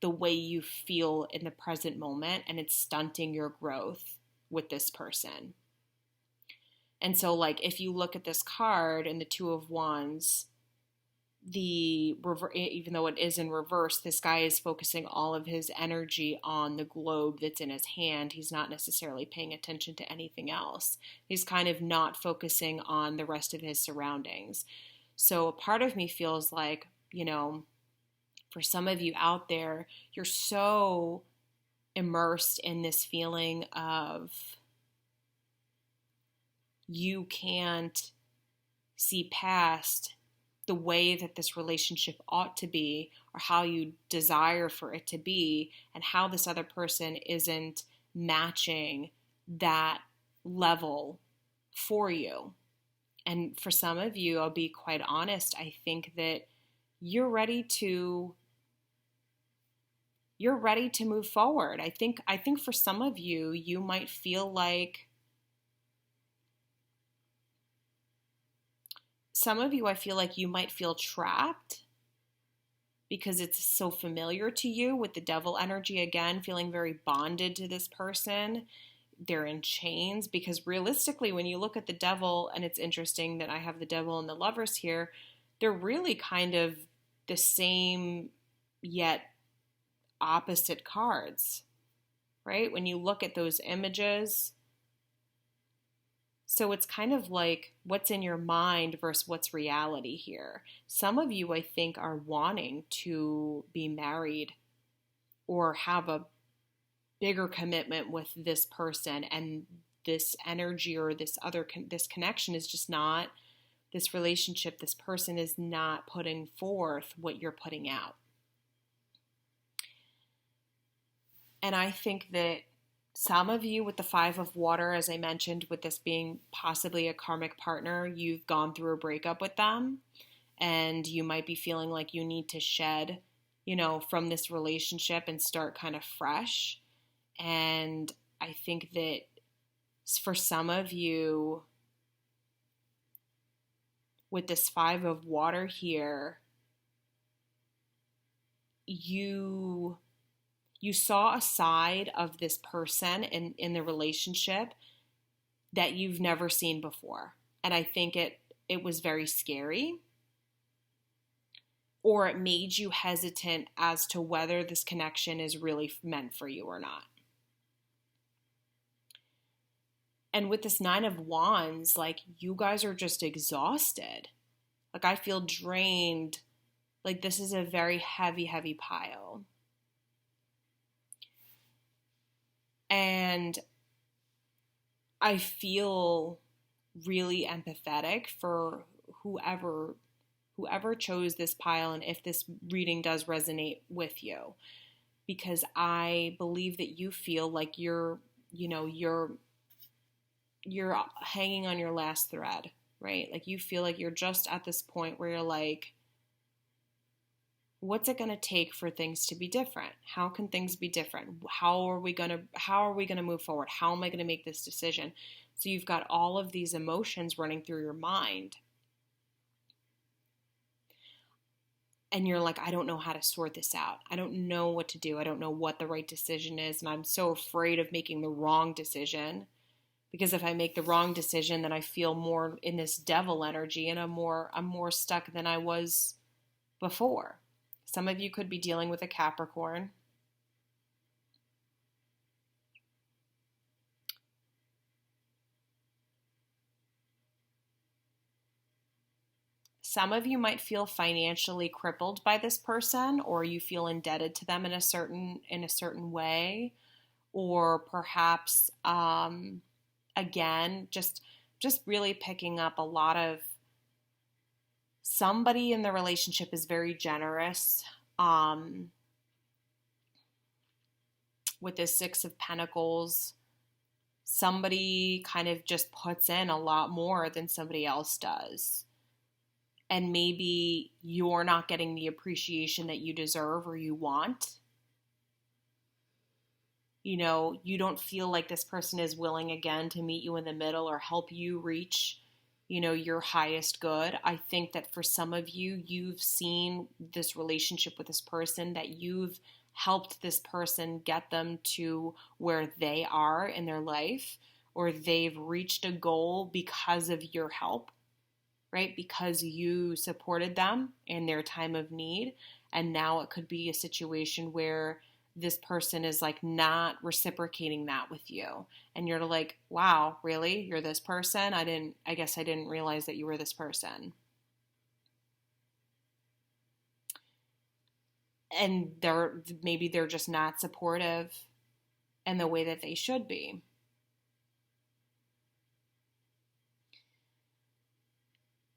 the way you feel in the present moment, and it's stunting your growth with this person. And so, like, if you look at this card and the Two of Wands, even though it is in reverse, this guy is focusing all of his energy on the globe that's in his hand. He's not necessarily paying attention to anything else. He's kind of not focusing on the rest of his surroundings. So a part of me feels like, for some of you out there, you're so immersed in this feeling of you can't see past the way that this relationship ought to be or how you desire for it to be, and how this other person isn't matching that level for you. And for some of you, I'll be quite honest, I think that you're ready to move forward. I think for some of you, you might feel like I feel like you might feel trapped because it's so familiar to you with the devil energy again, feeling very bonded to this person. They're in chains because realistically, when you look at the devil, and it's interesting that I have the devil and the lovers here, they're really kind of the same yet opposite cards, right? When you look at those images. So it's kind of like what's in your mind versus what's reality here. Some of you, I think, are wanting to be married or have a bigger commitment with this person, and this energy or this connection is just not, this relationship, this person is not putting forth what you're putting out. And I think that some of you with the Five of Water, as I mentioned, with this being possibly a karmic partner, you've gone through a breakup with them, and you might be feeling like you need to shed, from this relationship and start kind of fresh. And I think that for some of you with this Five of Water here, you saw a side of this person in the relationship that you've never seen before. And I think it was very scary, or it made you hesitant as to whether this connection is really meant for you or not. And with this Nine of Wands, like, you guys are just exhausted. Like, I feel drained. Like, this is a very heavy, heavy pile. And I feel really empathetic for whoever chose this pile, and if this reading does resonate with you, because I believe that you feel like you're hanging on your last thread, right? Like, you feel like you're just at this point where you're like, what's it going to take for things to be different? How can things be different? How are we going to move forward? How am I going to make this decision? So you've got all of these emotions running through your mind. And you're like, I don't know how to sort this out. I don't know what to do. I don't know what the right decision is. And I'm so afraid of making the wrong decision, because if I make the wrong decision, then I feel more in this devil energy, and I'm more stuck than I was before. Some of you could be dealing with a Capricorn. Some of you might feel financially crippled by this person, or you feel indebted to them in a certain way, or perhaps again just really picking up a lot of somebody in the relationship is very generous. With this Six of Pentacles, somebody kind of just puts in a lot more than somebody else does. And maybe you're not getting the appreciation that you deserve or you want. You know, you don't feel like this person is willing again to meet you in the middle or help you reach, you know, your highest good. I think that for some of you, you've seen this relationship with this person, that you've helped this person get them to where they are in their life, or they've reached a goal because of your help. Right? Because you supported them in their time of need. And now it could be a situation where this person is like not reciprocating that with you. And you're like, wow, really? You're this person? I guess I didn't realize that you were this person. And maybe they're just not supportive in the way that they should be.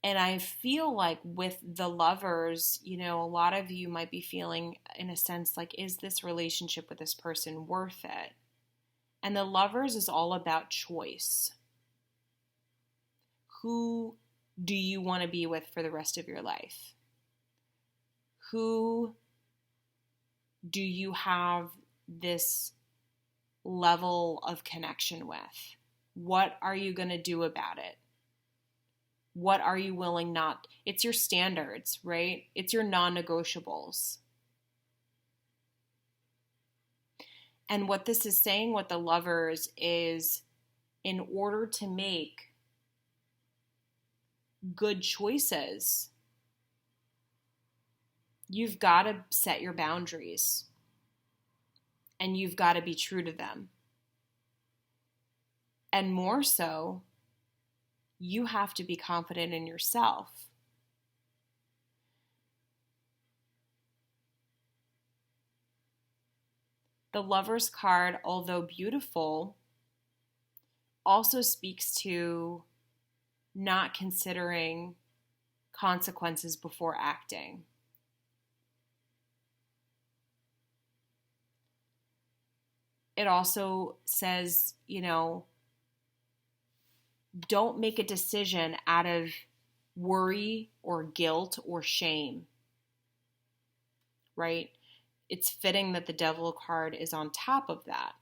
And I feel like with the Lovers, you know, a lot of you might be feeling in a sense like, is this relationship with this person worth it? And the Lovers is all about choice. Who do you want to be with for the rest of your life? Who do you have this level of connection with? What are you going to do about it? What are you willing not? It's your standards, right? It's your non-negotiables. And what this is saying with the Lovers is, in order to make good choices, you've got to set your boundaries. And you've got to be true to them. And more so, you have to be confident in yourself. The Lovers card, although beautiful, also speaks to not considering consequences before acting. It also says, you know, don't make a decision out of worry or guilt or shame, right? It's fitting that the Devil card is on top of that.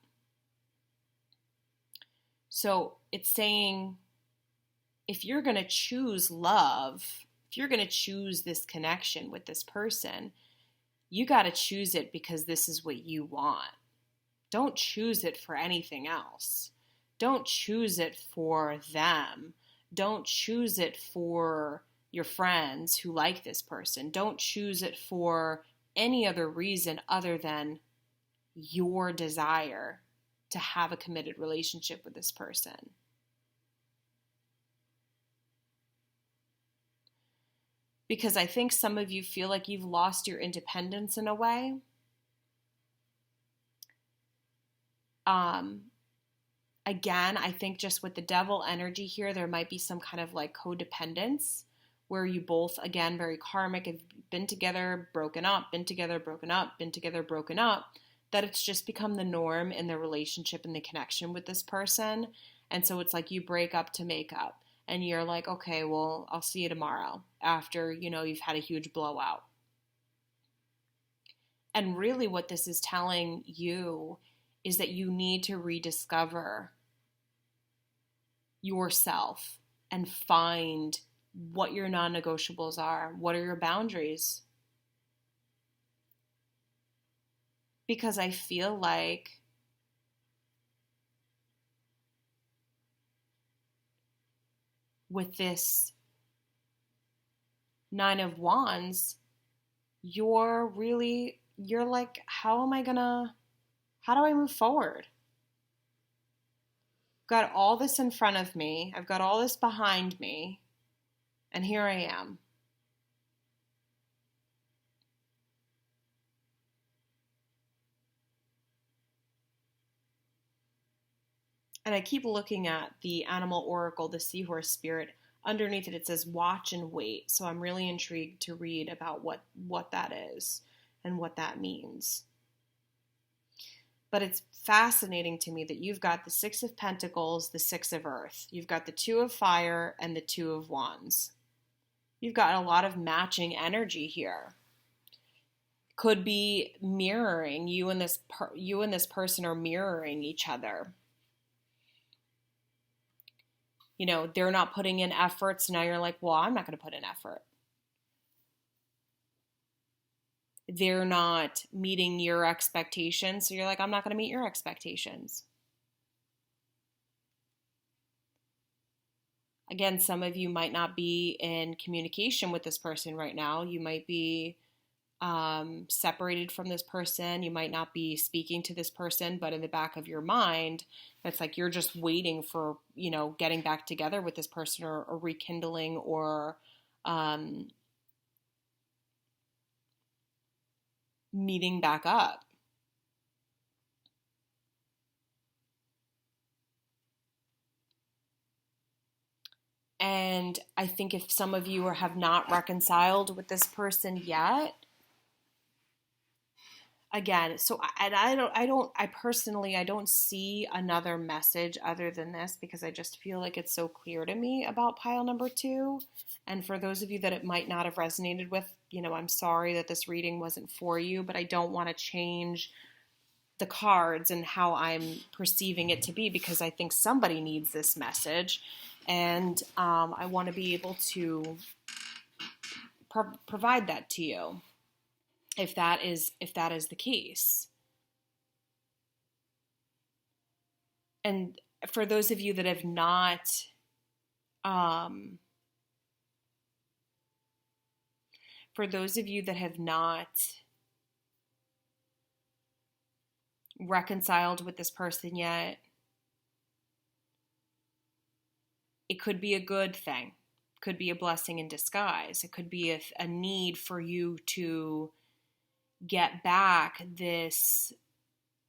So it's saying, if you're going to choose love, if you're going to choose this connection with this person, you got to choose it because this is what you want. Don't choose it for anything else. Don't choose it for them. Don't choose it for your friends who like this person. Don't choose it for any other reason other than your desire to have a committed relationship with this person. Because I think some of you feel like you've lost your independence in a way. Again, I think just with the Devil energy here, there might be some kind of like codependence where you both, again, very karmic, have been together, broken up, been together, broken up, been together, broken up, that it's just become the norm in the relationship and the connection with this person. And so it's like you break up to make up and you're like, okay, well, I'll see you tomorrow after, you know, you've had a huge blowout. And really what this is telling you is that you need to rediscover yourself and find what your non-negotiables are. What are your boundaries? Because I feel like with this Nine of Wands, you're like, how do I move forward? I've got all this in front of me. I've got all this behind me. And here I am. And I keep looking at the animal oracle, the seahorse spirit. Underneath it, it says watch and wait. So I'm really intrigued to read about what that is and what that means. But it's fascinating to me that you've got the Six of Pentacles, the Six of Earth. You've got the Two of Fire and the Two of Wands. You've got a lot of matching energy here. Could be mirroring, you and this person are mirroring each other. You know, they're not putting in effort, so now you're like, well, I'm not going to put in effort. They're not meeting your expectations, so you're like, I'm not going to meet your expectations. Again, some of you might not be in communication with this person right now. You might be separated from this person. You might not be speaking to this person, but in the back of your mind, it's like you're just waiting for, you know, getting back together with this person or rekindling or meeting back up. And I think if some of you have not reconciled with this person yet, again, so I personally don't see another message other than this because I just feel like it's so clear to me about pile number 2. And for those of you that it might not have resonated with, you know, I'm sorry that this reading wasn't for you, but I don't want to change the cards and how I'm perceiving it to be because I think somebody needs this message. And I want to be able to provide that to you. If that is the case. And for those of you that have not reconciled with this person yet, it could be a good thing. It could be a blessing in disguise. It could be a need for you to get back this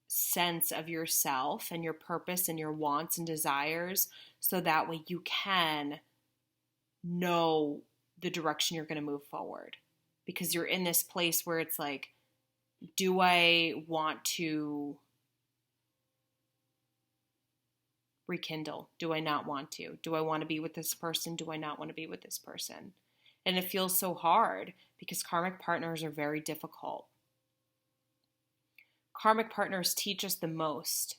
sense of yourself and your purpose and your wants and desires so that way you can know the direction you're going to move forward. Because you're in this place where it's like, do I want to rekindle? Do I not want to? Do I want to be with this person? Do I not want to be with this person? And it feels so hard because karmic partners are very difficult. Karmic partners teach us the most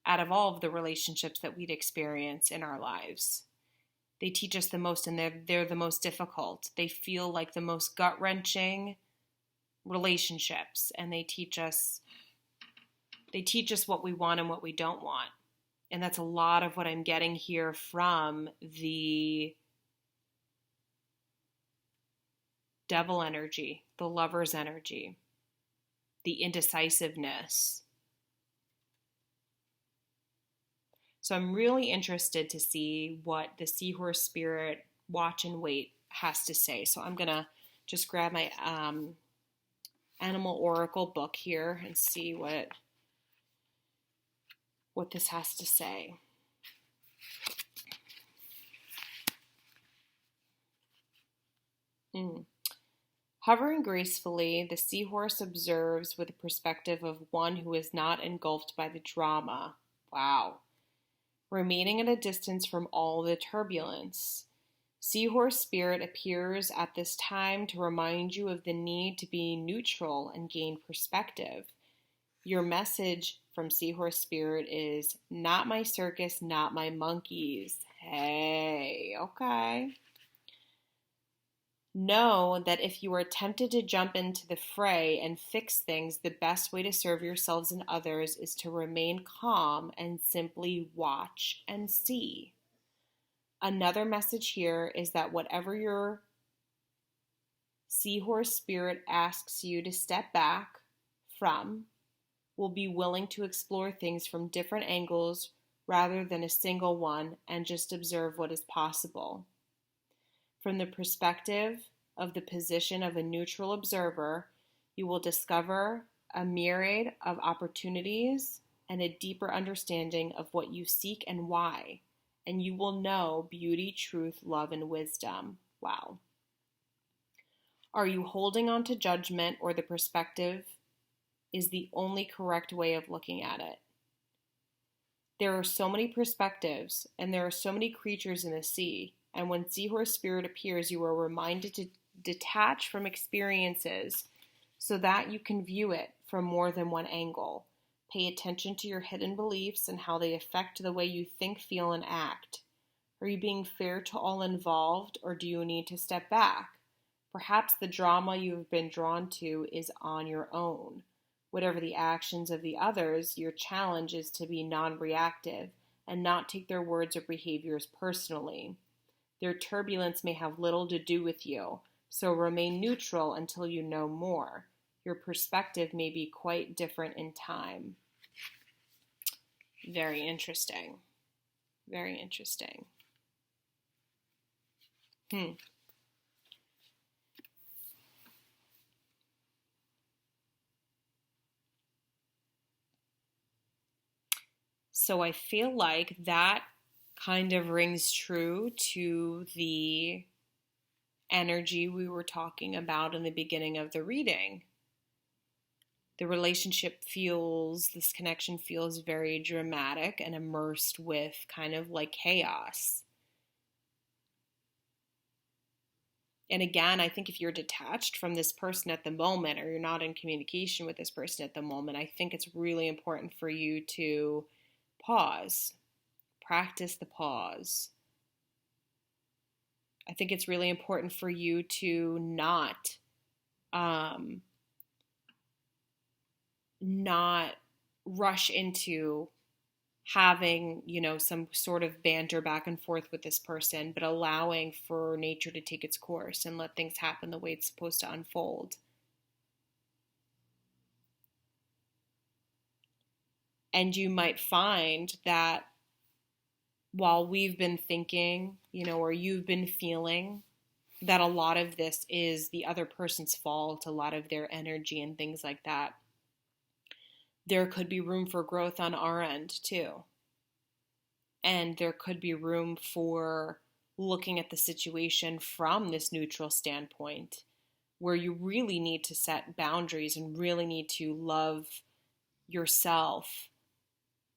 out of all of the relationships that we'd experience in our lives. They teach us the most and they're the most difficult. They feel like the most gut-wrenching relationships, and they teach us what we want and what we don't want. And that's a lot of what I'm getting here from the devil energy, the lover's energy, the indecisiveness. So I'm really interested to see what the seahorse spirit watch and wait has to say. So I'm going to just grab my animal oracle book here and see what this has to say. Hovering gracefully, the seahorse observes with the perspective of one who is not engulfed by the drama. Wow. Remaining at a distance from all the turbulence. Seahorse spirit appears at this time to remind you of the need to be neutral and gain perspective. Your message from Seahorse Spirit is, not my circus, not my monkeys. Hey, okay. Know that if you are tempted to jump into the fray and fix things, the best way to serve yourselves and others is to remain calm and simply watch and see. Another message here is that whatever you're Seahorse spirit asks you to step back from, will be willing to explore things from different angles rather than a single one and just observe what is possible. From the perspective of the position of a neutral observer, you will discover a myriad of opportunities and a deeper understanding of what you seek and why. And you will know beauty, truth, love, and wisdom. Wow. Are you holding on to judgment, or the perspective is the only correct way of looking at it? There are so many perspectives, and there are so many creatures in the sea. And when Seahorse Spirit appears, you are reminded to detach from experiences so that you can view it from more than one angle. Pay attention to your hidden beliefs and how they affect the way you think, feel, and act. Are you being fair to all involved, or do you need to step back? Perhaps the drama you have been drawn to is on your own. Whatever the actions of the others, your challenge is to be non-reactive and not take their words or behaviors personally. Their turbulence may have little to do with you, so remain neutral until you know more. Your perspective may be quite different in time. Very interesting. Very interesting. So I feel like that kind of rings true to the energy we were talking about in the beginning of the reading. The relationship this connection feels very dramatic and immersed with kind of like chaos. And again, I think if you're detached from this person at the moment, or you're not in communication with this person at the moment, I think it's really important for you to pause. Practice the pause. I think it's really important for you to not rush into having, some sort of banter back and forth with this person, but allowing for nature to take its course and let things happen the way it's supposed to unfold. And you might find that while we've been thinking, or you've been feeling that a lot of this is the other person's fault, a lot of their energy and things like that, there could be room for growth on our end too. And there could be room for looking at the situation from this neutral standpoint, where you really need to set boundaries and really need to love yourself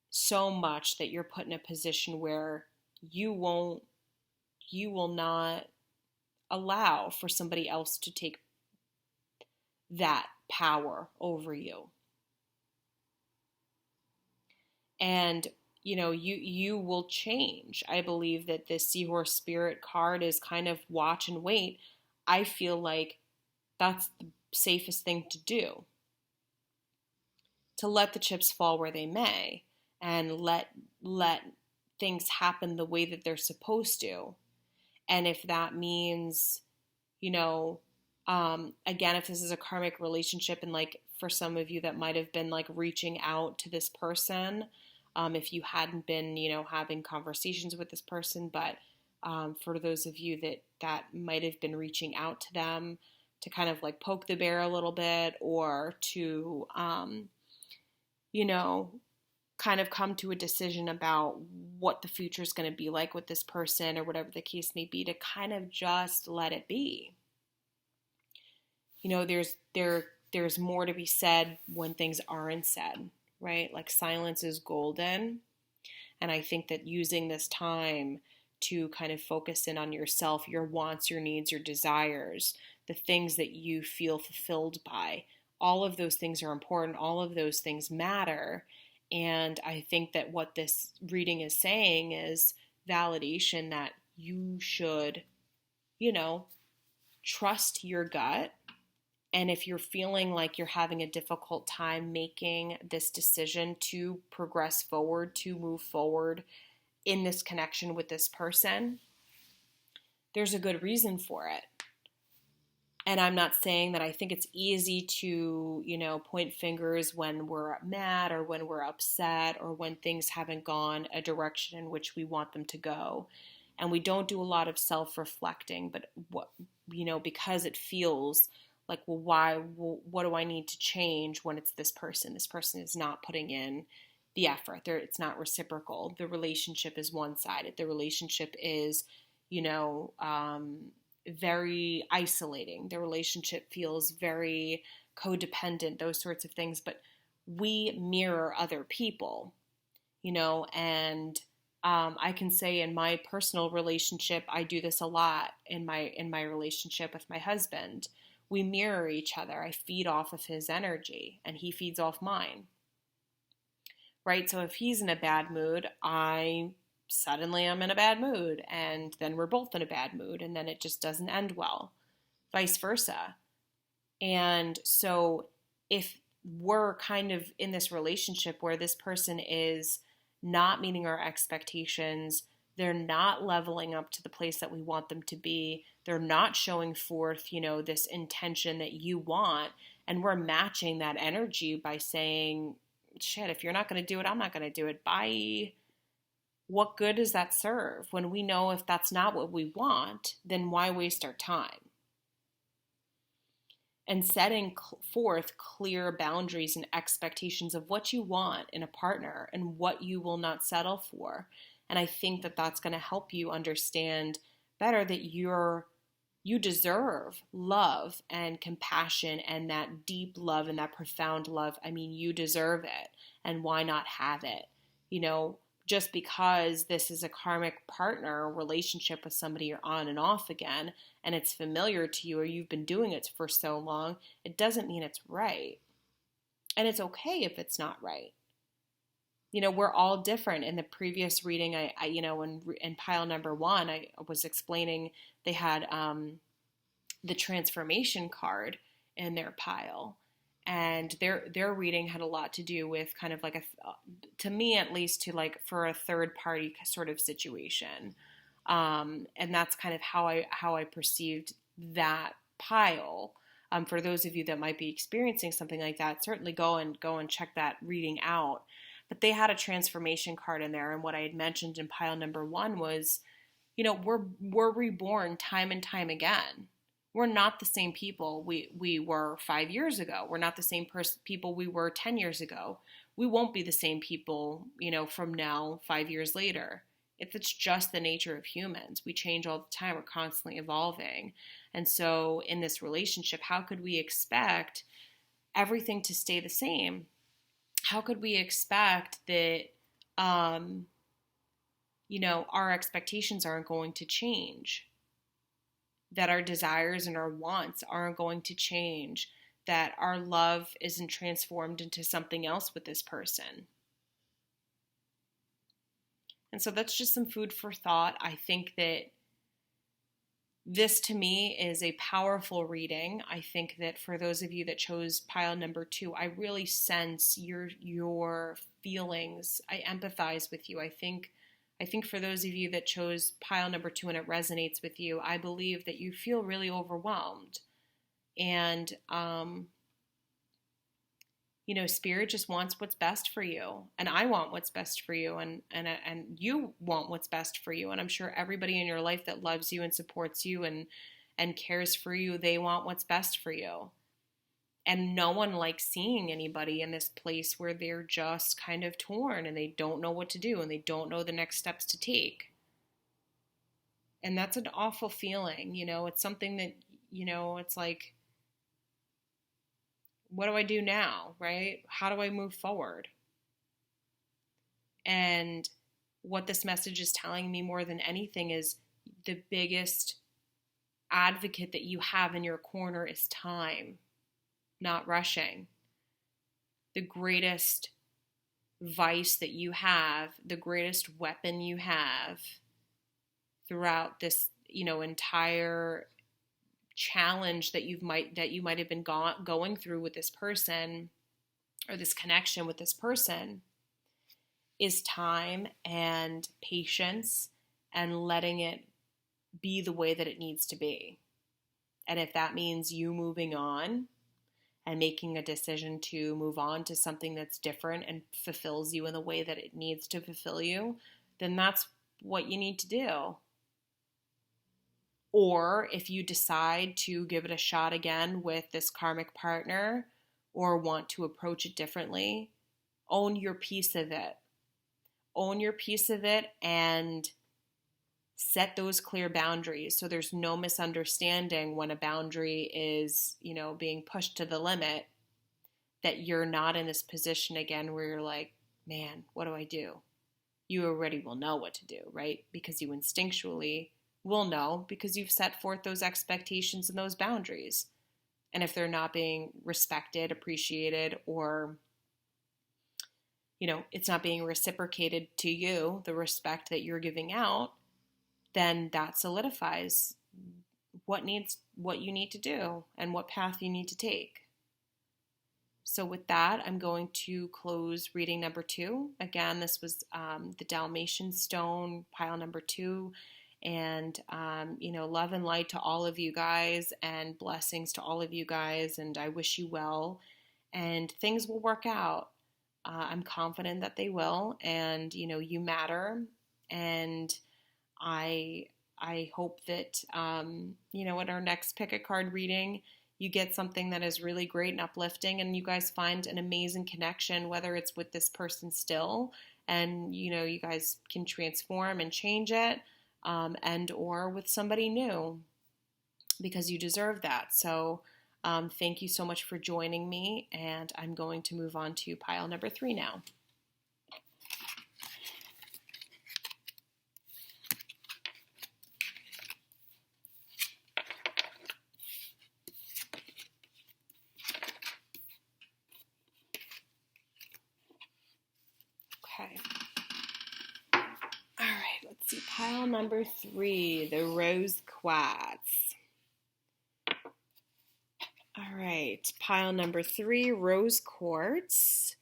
so much that you're put in a position where you will not allow for somebody else to take that power over you. And you will change. I believe that the Seahorse Spirit card is kind of watch and wait. I feel like that's the safest thing to do. To let the chips fall where they may and let things happen the way that they're supposed to. And if that means, again, if this is a karmic relationship, and like for some of you that might have been like reaching out to this person, if you hadn't been, having conversations with this person, but for those of you that might have been reaching out to them to kind of like poke the bear a little bit, or to, kind of come to a decision about what the future is going to be like with this person, or whatever the case may be, to kind of just let it be. There's more to be said when things aren't said. Right? Like silence is golden. And I think that using this time to kind of focus in on yourself, your wants, your needs, your desires, the things that you feel fulfilled by, all of those things are important. All of those things matter. And I think that what this reading is saying is validation that you should, trust your gut. And if you're feeling like you're having a difficult time making this decision to progress forward, to move forward in this connection with this person, there's a good reason for it. And I'm not saying that I think it's easy to, point fingers when we're mad or when we're upset or when things haven't gone a direction in which we want them to go. And we don't do a lot of self-reflecting, but because it feels like, well, why, what do I need to change when it's this person? This person is not putting in the effort. It's not reciprocal. The relationship is one-sided. The relationship is, very isolating. The relationship feels very codependent, those sorts of things. But we mirror other people, and I can say in my personal relationship, I do this a lot in my relationship with my husband. We mirror each other. I feed off of his energy and he feeds off mine. Right? So if he's in a bad mood, suddenly I'm in a bad mood, and then we're both in a bad mood, and then it just doesn't end well, vice versa. And so if we're kind of in this relationship where this person is not meeting our expectations, they're not leveling up to the place that we want them to be, they're not showing forth, this intention that you want, and we're matching that energy by saying, shit, if you're not going to do it, I'm not going to do it. Bye. What good does that serve? When we know if that's not what we want, then why waste our time? And setting forth clear boundaries and expectations of what you want in a partner and what you will not settle for. And I think that that's going to help you understand better that you deserve love and compassion and that deep love and that profound love. I mean, you deserve it. And why not have it? Just because this is a karmic partner relationship with somebody you're on and off again, and it's familiar to you or you've been doing it for so long, it doesn't mean it's right. And it's okay if it's not right. We're all different. In the previous reading, in pile number 1, I was explaining they had the transformation card in their pile. And their reading had a lot to do with kind of like to me at least, to like for a third party sort of situation, and that's kind of how I perceived that pile. For those of you that might be experiencing something like that, certainly go and check that reading out. But they had a transformation card in there, and what I had mentioned in pile number 1 was, we're reborn time and time again. We're not the same people we were 5 years ago. We're not the same people we were 10 years ago. We won't be the same people, from now 5 years later. It's just the nature of humans. We change all the time. We're constantly evolving. And so in this relationship, how could we expect everything to stay the same? How could we expect that, our expectations aren't going to change? That our desires and our wants aren't going to change, that our love isn't transformed into something else with this person. And so that's just some food for thought. I think that this to me is a powerful reading. I think that for those of you that chose pile number 2, I really sense your feelings. I empathize with you. I think for those of you that chose pile number 2 and it resonates with you, I believe that you feel really overwhelmed. And, Spirit just wants what's best for you. And I want what's best for you. And you want what's best for you. And I'm sure everybody in your life that loves you and supports you and cares for you, they want what's best for you. And no one likes seeing anybody in this place where they're just kind of torn and they don't know what to do and they don't know the next steps to take. And that's an awful feeling, it's something that, it's like, what do I do now, right? How do I move forward? And what this message is telling me more than anything is the biggest advocate that you have in your corner is time. Not rushing. The greatest vice that you have, the greatest weapon you have throughout this, entire challenge that you might have been going through with this person or this connection with this person is time and patience and letting it be the way that it needs to be. And if that means you moving on and making a decision to move on to something that's different and fulfills you in the way that it needs to fulfill you, then that's what you need to do. Or if you decide to give it a shot again with this karmic partner or want to approach it differently, own your piece of it. Own your piece of it and set those clear boundaries so there's no misunderstanding when a boundary is, being pushed to the limit, that you're not in this position again where you're like, man, what do I do? You already will know what to do, right? Because you instinctually will know because you've set forth those expectations and those boundaries. And if they're not being respected, appreciated, or it's not being reciprocated to you, the respect that you're giving out, then that solidifies what you need to do and what path you need to take. So with that, I'm going to close reading number 2. Again, this was the Dalmatian stone, pile number 2. And, love and light to all of you guys and blessings to all of you guys. And I wish you well. And things will work out. I'm confident that they will, and you matter, and I hope that at our next pick a card reading, you get something that is really great and uplifting, and you guys find an amazing connection, whether it's with this person still, and you guys can transform and change it, and or with somebody new, because you deserve that. So. Thank you so much for joining me, and I'm going to move on to pile number 3 now. Okay. All right, let's see. Pile number 3, the rose quartz. All right, pile number 3, rose quartz.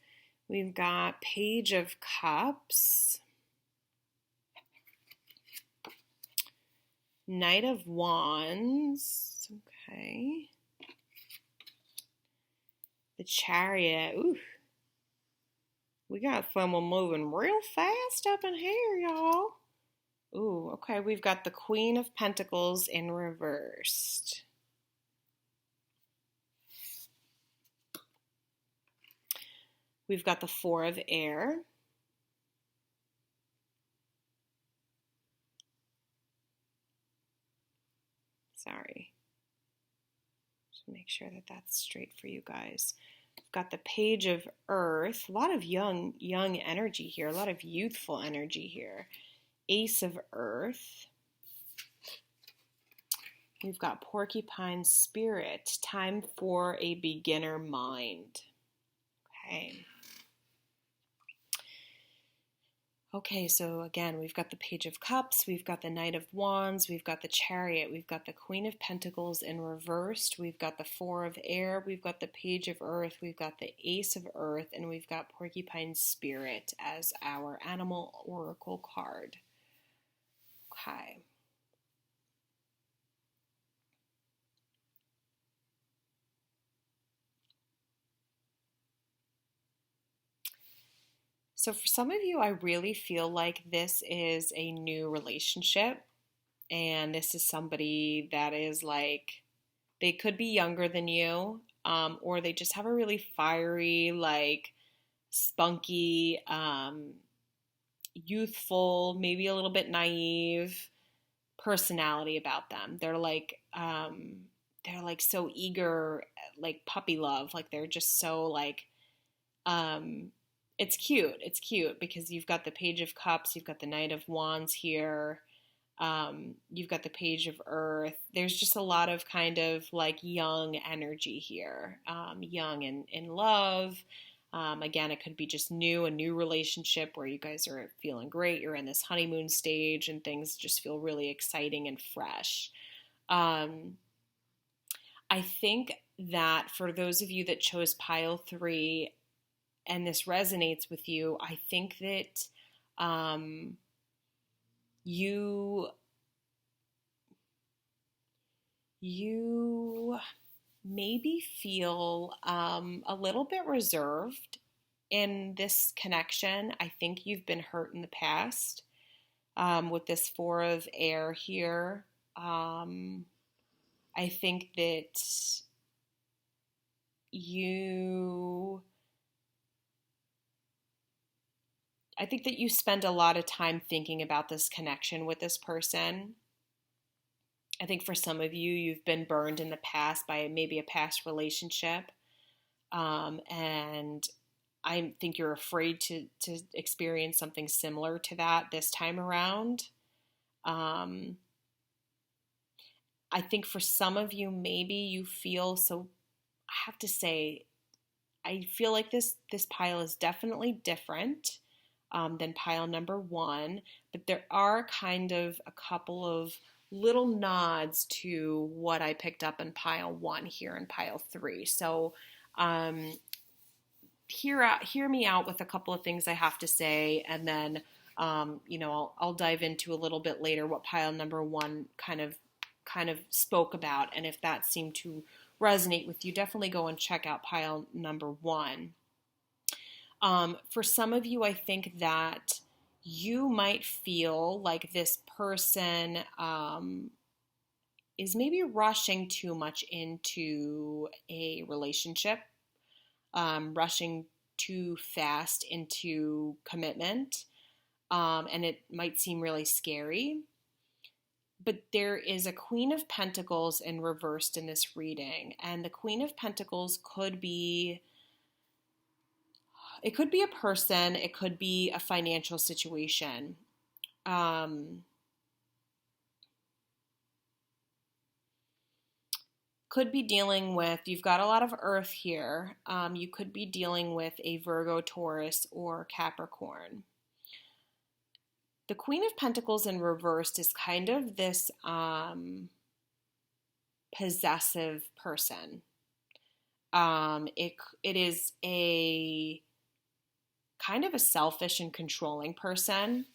We've got Page of Cups, Knight of Wands, okay, the Chariot. Ooh, we got someone moving real fast up in here, y'all. Ooh, okay, we've got the Queen of Pentacles in reversed. We've got the 4 of Air. Sorry. Just make sure that that's straight for you guys. We've got the Page of Earth. A lot of young energy here. A lot of youthful energy here. Ace of Earth. We've got Porcupine Spirit. Time for a beginner mind. Okay. Okay, so again, we've got the Page of Cups, we've got the Knight of Wands, we've got the Chariot, we've got the Queen of Pentacles in reversed, we've got the 4 of Air, we've got the Page of Earth, we've got the Ace of Earth, and we've got Porcupine Spirit as our Animal Oracle card. Okay. So for some of you, I really feel like this is a new relationship, and this is somebody that is like, they could be younger than you, or they just have a really fiery, like spunky, youthful, maybe a little bit naive personality about them. They're like so eager, like puppy love, like they're just so like, it's cute. It's cute because you've got the Page of Cups, you've got the Knight of Wands here, you've got the Page of Earth. There's just a lot of kind of like young energy here, young in love. Again, it could be just a new relationship where you guys are feeling great. You're in this honeymoon stage and things just feel really exciting and fresh. I think that for those of you that chose pile 3, and this resonates with you, I think that you you maybe feel a little bit reserved in this connection. I think you've been hurt in the past with this Four of Air here. I think that you I think that you spend a lot of time thinking about this connection with this person. I think for some of you, you've been burned in the past by maybe a past relationship. And I think you're afraid to experience something similar to that this time around. I think for some of you, maybe you feel so. I have to say, I feel like this pile is definitely different than pile number one, but there are kind of a couple of little nods to what I picked up in pile one here in pile three. So hear me out with a couple of things I have to say, and then I'll dive into a little bit later what pile number one kind of spoke about, and if that seemed to resonate with you, definitely go and check out pile number one. For some of you, I think that you might feel like this person is maybe rushing too much into a relationship, rushing too fast into commitment, and it might seem really scary. But there is a Queen of Pentacles in reversed in this reading, and the Queen of Pentacles could be a person, it could be a financial situation. Could be dealing with, you've got a lot of earth here. You could be dealing with a Virgo, Taurus, or Capricorn. The Queen of Pentacles in reversed is kind of this possessive person. It is a kind of a selfish and controlling person.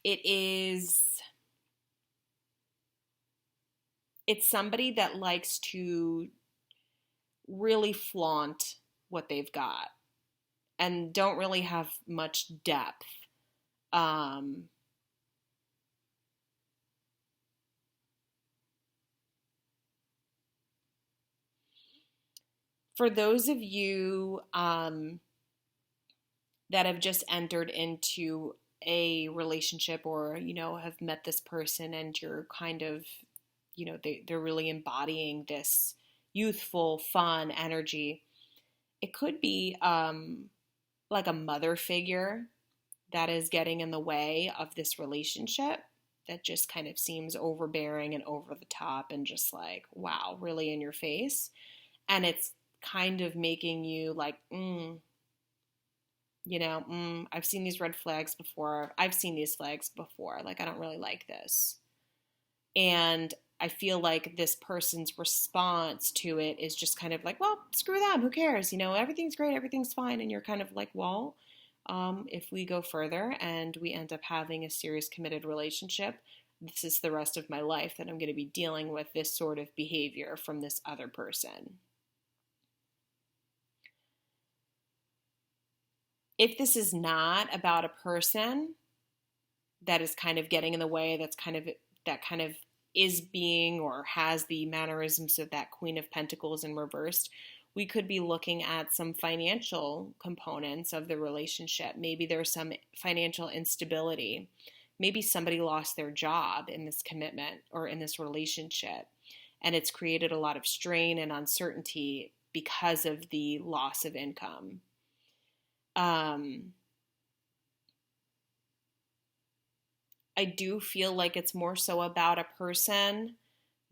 It's somebody that likes to really flaunt what they've got and don't really have much depth. For those of you that have just entered into a relationship, or have met this person and you're kind of, they're really embodying this youthful, fun energy, it could be like a mother figure that is getting in the way of this relationship, that just kind of seems overbearing and over the top and just like, wow, really in your face. And it's kind of making you like, I've seen these red flags before. I've seen these flags before. Like, I don't really like this. And I feel like this person's response to it is just kind of like, well, screw them. Who cares? Everything's great. Everything's fine. And you're kind of like, well, if we go further and we end up having a serious committed relationship, this is the rest of my life that I'm going to be dealing with this sort of behavior from this other person. If this is not about a person that is kind of getting in the way, that kind of is being or has the mannerisms of that Queen of Pentacles in reversed, we could be looking at some financial components of the relationship. Maybe there's some financial instability. Maybe somebody lost their job in this commitment or in this relationship, and it's created a lot of strain and uncertainty because of the loss of income. I do feel like it's more so about a person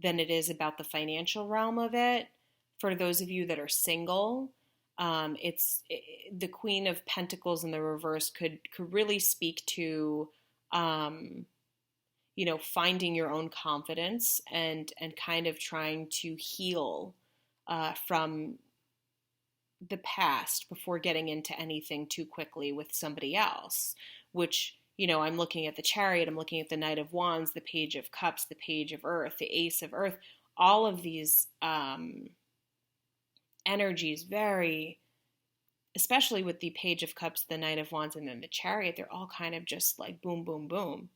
than it is about the financial realm of it. For those of you that are single, the Queen of Pentacles in the reverse could really speak to, finding your own confidence and kind of trying to heal from the past before getting into anything too quickly with somebody else, which, I'm looking at the Chariot, I'm looking at the Knight of Wands, the Page of Cups, the Page of Earth, the Ace of Earth, all of these energies, very, especially with the Page of Cups, the Knight of Wands, and then the Chariot, they're all kind of just like boom, boom, boom.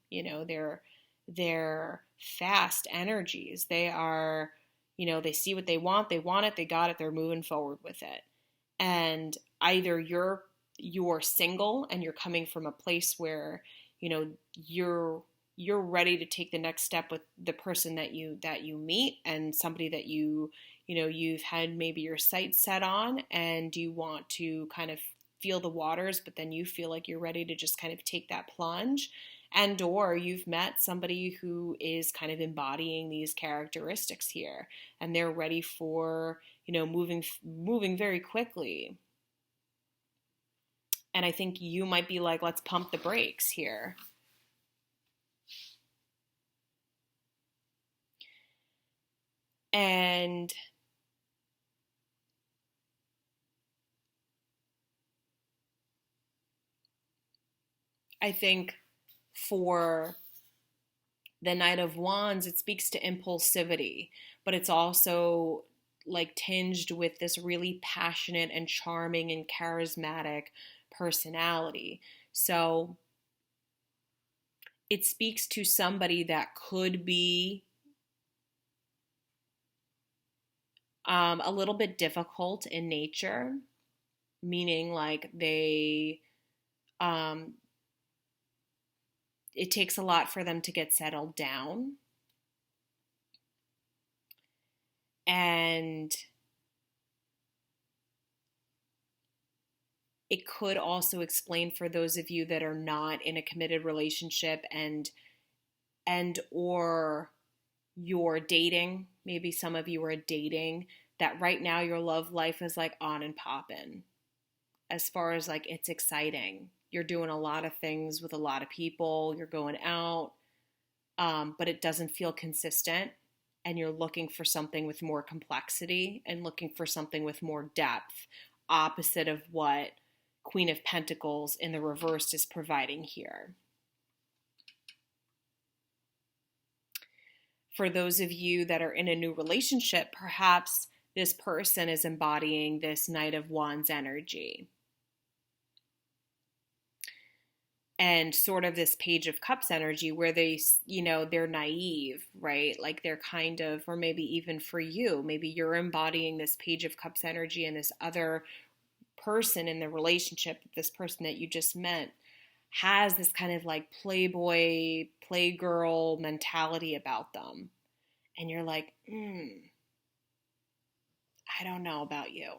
They're fast energies. They are, they see what they want it, they got it, they're moving forward with it. And either you're single and you're coming from a place where, you're ready to take the next step with the person that you meet, and somebody that you've had maybe your sights set on, and you want to kind of feel the waters, but then you feel like you're ready to just kind of take that plunge. And or you've met somebody who is kind of embodying these characteristics here, and they're ready for, moving very quickly. And I think you might be like, let's pump the brakes here. And I think for the Knight of Wands, it speaks to impulsivity, but it's also like tinged with this really passionate and charming and charismatic personality. So it speaks to somebody that could be a little bit difficult in nature, meaning like it takes a lot for them to get settled down. And it could also explain for those of you that are not in a committed relationship and or you're dating, maybe some of you are dating, that right now your love life is like on and popping. As far as like it's exciting. You're doing a lot of things with a lot of people, you're going out, but it doesn't feel consistent, and you're looking for something with more complexity and looking for something with more depth, opposite of what Queen of Pentacles in the reverse is providing here. For those of you that are in a new relationship, perhaps this person is embodying this Knight of Wands energy. And sort of this Page of Cups energy where they, they're naive, right? Like they're kind of, or maybe even for you, maybe you're embodying this Page of Cups energy, and this other person in the relationship, this person that you just met, has this kind of like playboy, playgirl mentality about them. And you're like, I don't know about you.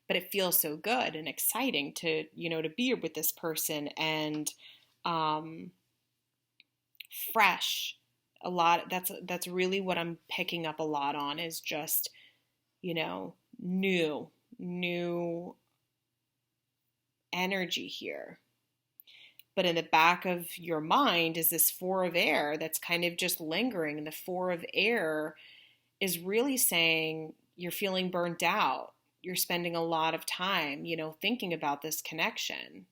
But it feels so good and exciting to, to be with this person, and fresh. A lot, that's really what I'm picking up a lot on, is just, new energy here. But in the back of your mind is this Four of Air that's kind of just lingering. And the Four of Air is really saying you're feeling burnt out. You're spending a lot of time, thinking about this connection.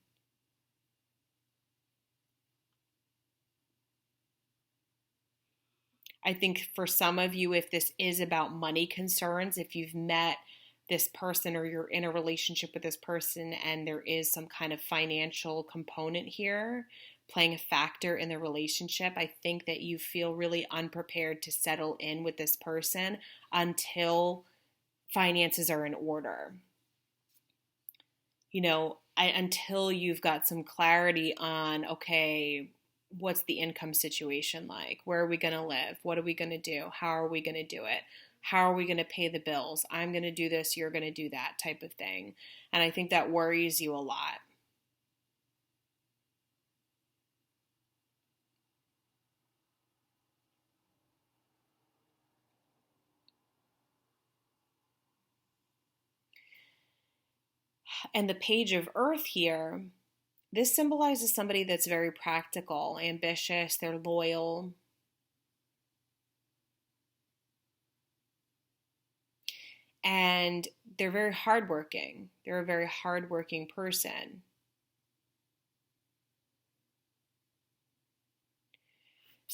I think for some of you, if this is about money concerns, if you've met this person or you're in a relationship with this person and there is some kind of financial component here playing a factor in the relationship, I think that you feel really unprepared to settle in with this person until finances are in order. Until you've got some clarity on, okay, what's the income situation like? Where are we going to live? What are we going to do? How are we going to do it? How are we going to pay the bills? I'm going to do this, you're going to do that type of thing. And I think that worries you a lot. And the Page of Earth here, this symbolizes somebody that's very practical, ambitious, they're loyal. And they're very hardworking. They're a very hardworking person.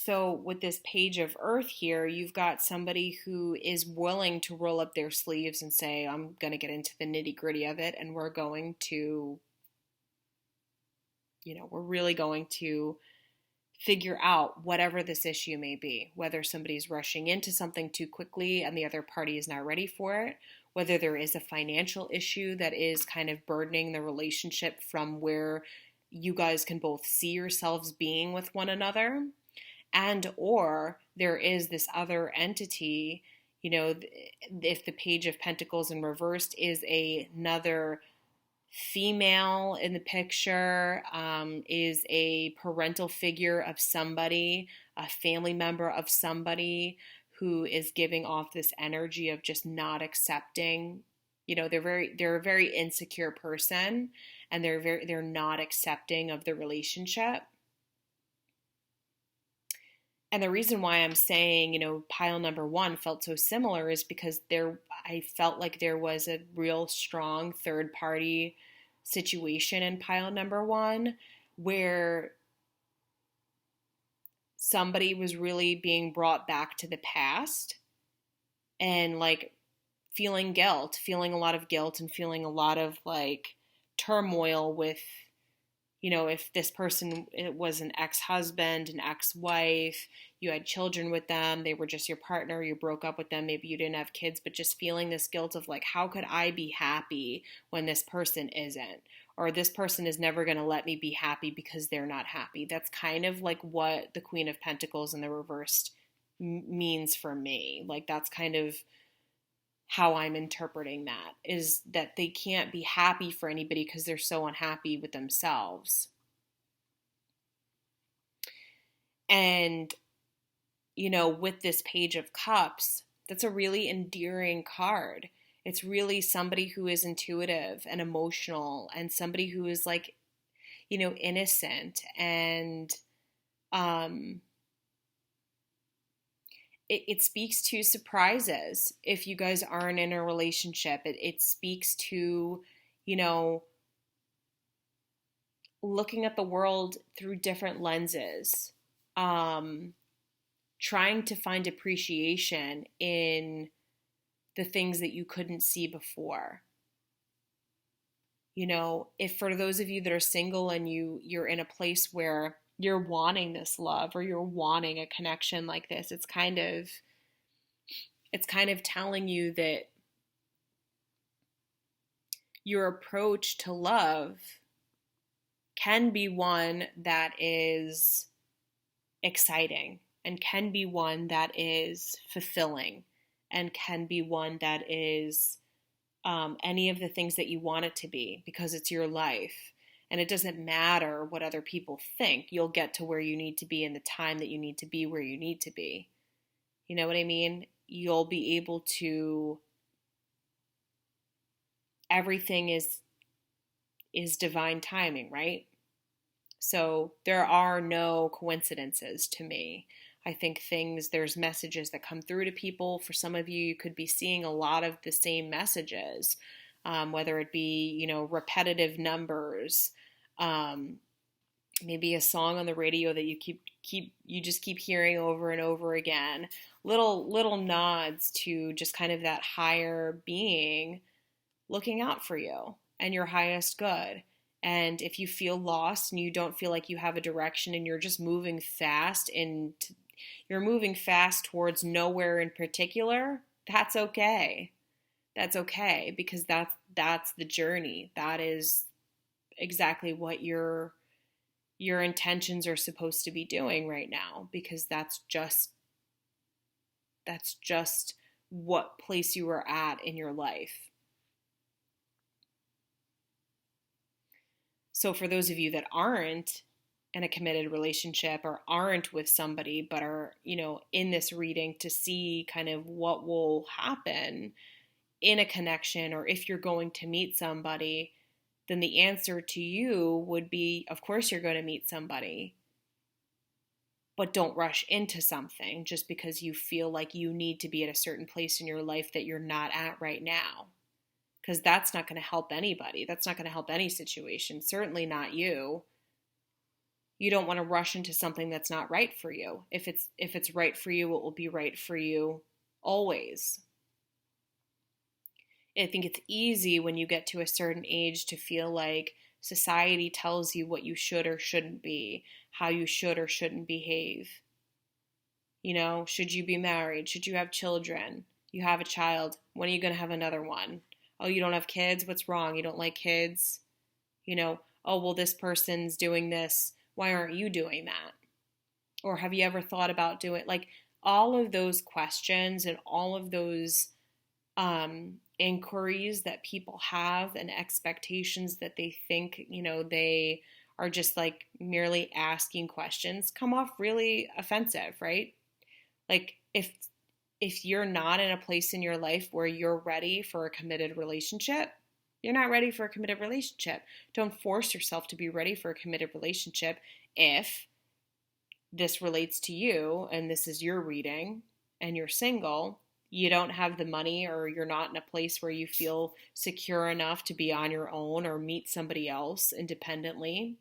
So with this page of Earth here, you've got somebody who is willing to roll up their sleeves and say, I'm going to get into the nitty-gritty of it, and we're going to, we're really going to figure out whatever this issue may be, whether somebody's rushing into something too quickly and the other party is not ready for it, whether there is a financial issue that is kind of burdening the relationship from where you guys can both see yourselves being with one another, and or there is this other entity, if the Page of Pentacles in reversed is another female in the picture, is a parental figure of somebody, a family member of somebody who is giving off this energy of just not accepting. They're a very insecure person, and they're not accepting of the relationship. And the reason why I'm saying, pile number one felt so similar is because I felt like there was a real strong third party situation in pile number one where somebody was really being brought back to the past and like feeling a lot of guilt and feeling a lot of like turmoil with, if this person, it was an ex-husband, an ex-wife, you had children with them, they were just your partner, you broke up with them, maybe you didn't have kids, but just feeling this guilt of like, how could I be happy when this person isn't? Or this person is never going to let me be happy because they're not happy. That's kind of like what the Queen of Pentacles in the reversed means for me. Like that's kind of how I'm interpreting that, is that they can't be happy for anybody because they're so unhappy with themselves. And, with this Page of Cups, that's a really endearing card. It's really somebody who is intuitive and emotional and somebody who is like, innocent and, it speaks to surprises if you guys aren't in a relationship. It speaks to, looking at the world through different lenses, trying to find appreciation in the things that you couldn't see before. If for those of you that are single and you're in a place where you're wanting this love or you're wanting a connection like this, it's kind of telling you that your approach to love can be one that is exciting and can be one that is fulfilling and can be one that is any of the things that you want it to be, because it's your life. And it doesn't matter what other people think. You'll get to where you need to be in the time that you need to be where you need to be. You know what I mean? You'll be able to, everything is divine timing, right? So there are no coincidences to me. I think there's messages that come through to people. For some of you, you could be seeing a lot of the same messages, whether it be, repetitive numbers, maybe a song on the radio that you just keep hearing over and over again, little nods to just kind of that higher being looking out for you and your highest good. And if you feel lost and you don't feel like you have a direction and you're just moving fast and you're moving fast towards nowhere in particular, that's okay. That's okay, because that's the journey. That is exactly what your intentions are supposed to be doing right now, because that's just what place you are at in your life. So for those of you that aren't in a committed relationship or aren't with somebody but are, in this reading to see kind of what will happen in a connection, or if you're going to meet somebody, then the answer to you would be, of course you're going to meet somebody, but don't rush into something just because you feel like you need to be at a certain place in your life that you're not at right now. Because that's not going to help anybody. That's not going to help any situation. Certainly not you. You don't want to rush into something that's not right for you. If it's right for you, it will be right for you always. I think it's easy when you get to a certain age to feel like society tells you what you should or shouldn't be, how you should or shouldn't behave. You know, should you be married? Should you have children? You have a child. When are you going to have another one? Oh, you don't have kids? What's wrong? You don't like kids? You know, oh, well, this person's doing this. Why aren't you doing that? Or have you ever thought about doing, like, all of those questions and all of those inquiries that people have and expectations that they think, you know, they are just like merely asking questions come off really offensive, right? Like if you're not in a place in your life where you're ready for a committed relationship, you're not ready for a committed relationship. Don't force yourself to be ready for a committed relationship if this relates to you and this is your reading and you're single. You don't have the money or you're not in a place where you feel secure enough to be on your own or meet somebody else independently,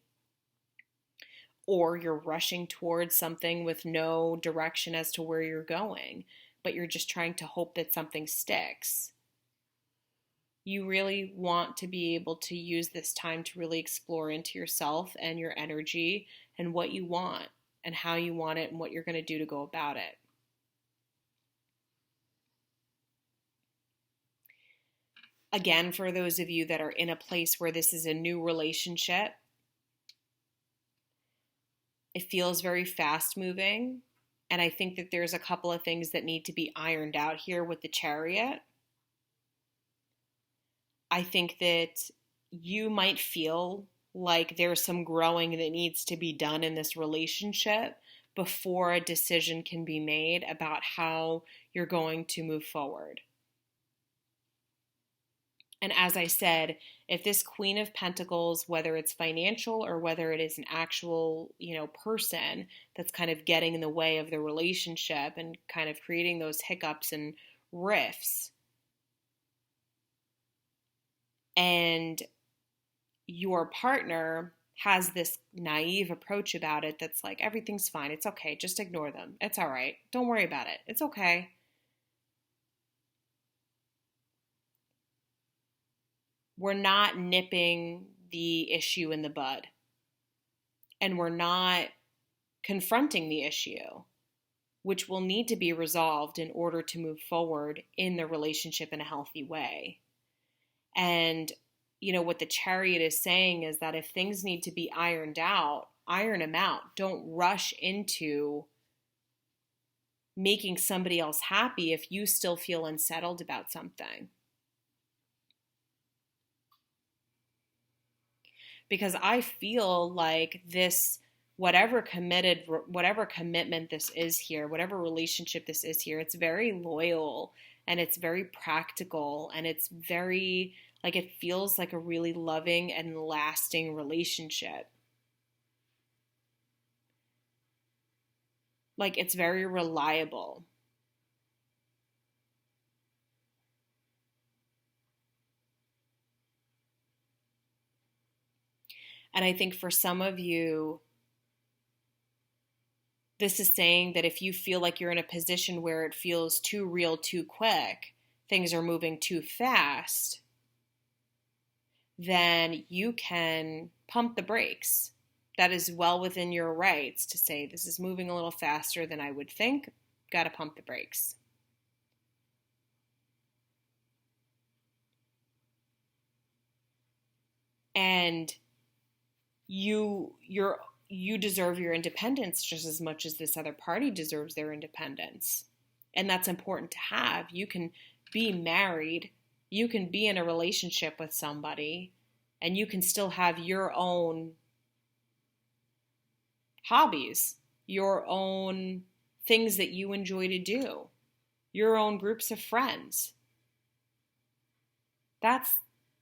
or you're rushing towards something with no direction as to where you're going, but you're just trying to hope that something sticks. You really want to be able to use this time to really explore into yourself and your energy and what you want and how you want it and what you're going to do to go about it. Again, for those of you that are in a place where this is a new relationship, it feels very fast moving. And I think that there's a couple of things that need to be ironed out here with the Chariot. I think that you might feel like there's some growing that needs to be done in this relationship before a decision can be made about how you're going to move forward. And as I said, if this Queen of Pentacles, whether it's financial or whether it is an actual, you know, person that's kind of getting in the way of the relationship and kind of creating those hiccups and rifts, and your partner has this naive approach about it that's like, everything's fine, it's okay, just ignore them, it's all right, don't worry about it, it's okay. We're not nipping the issue in the bud. And we're not confronting the issue, which will need to be resolved in order to move forward in the relationship in a healthy way. And, you know, what the Chariot is saying is that if things need to be ironed out, iron them out. Don't rush into making somebody else happy if you still feel unsettled about something. Because I feel like this, whatever commitment this is here, whatever relationship this is here, it's very loyal and it's very practical and it's very, like, it feels like a really loving and lasting relationship. Like, it's very reliable. And I think for some of you, this is saying that if you feel like you're in a position where it feels too real, too quick, things are moving too fast, then you can pump the brakes. That is well within your rights to say, this is moving a little faster than I would think, got to pump the brakes. And you deserve your independence just as much as this other party deserves their independence. And that's important to have. You can be married, you can be in a relationship with somebody, and you can still have your own hobbies, your own things that you enjoy to do, your own groups of friends. That's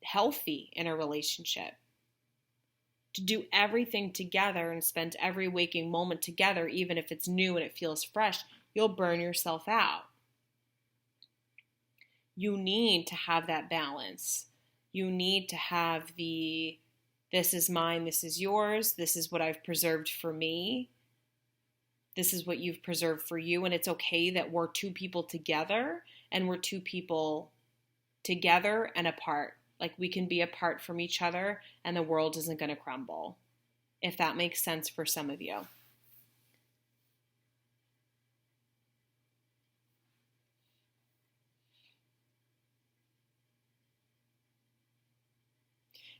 healthy in a relationship. To do everything together and spend every waking moment together, even if it's new and it feels fresh, you'll burn yourself out. You need to have that balance. You need to have the This is mine, this is yours, this is what I've preserved for me, this is what you've preserved for you, and it's okay that we're two people together, and we're two people together and apart. Like, we can be apart from each other, and the world isn't going to crumble, if that makes sense for some of you.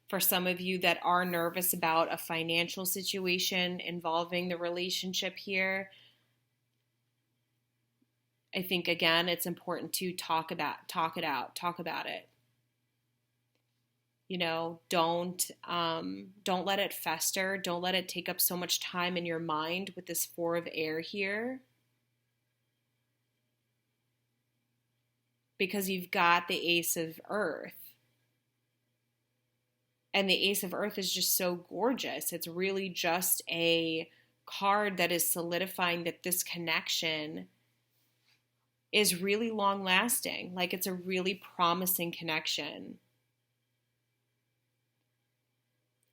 For some of you that are nervous about a financial situation involving the relationship here, I think, again, it's important to talk it out, talk about it. You know, don't let it fester. Don't let it take up so much time in your mind with this Four of Air here. Because you've got the Ace of Earth. And the Ace of Earth is just so gorgeous. It's really just a card that is solidifying that this connection is really long lasting. Like, it's a really promising connection.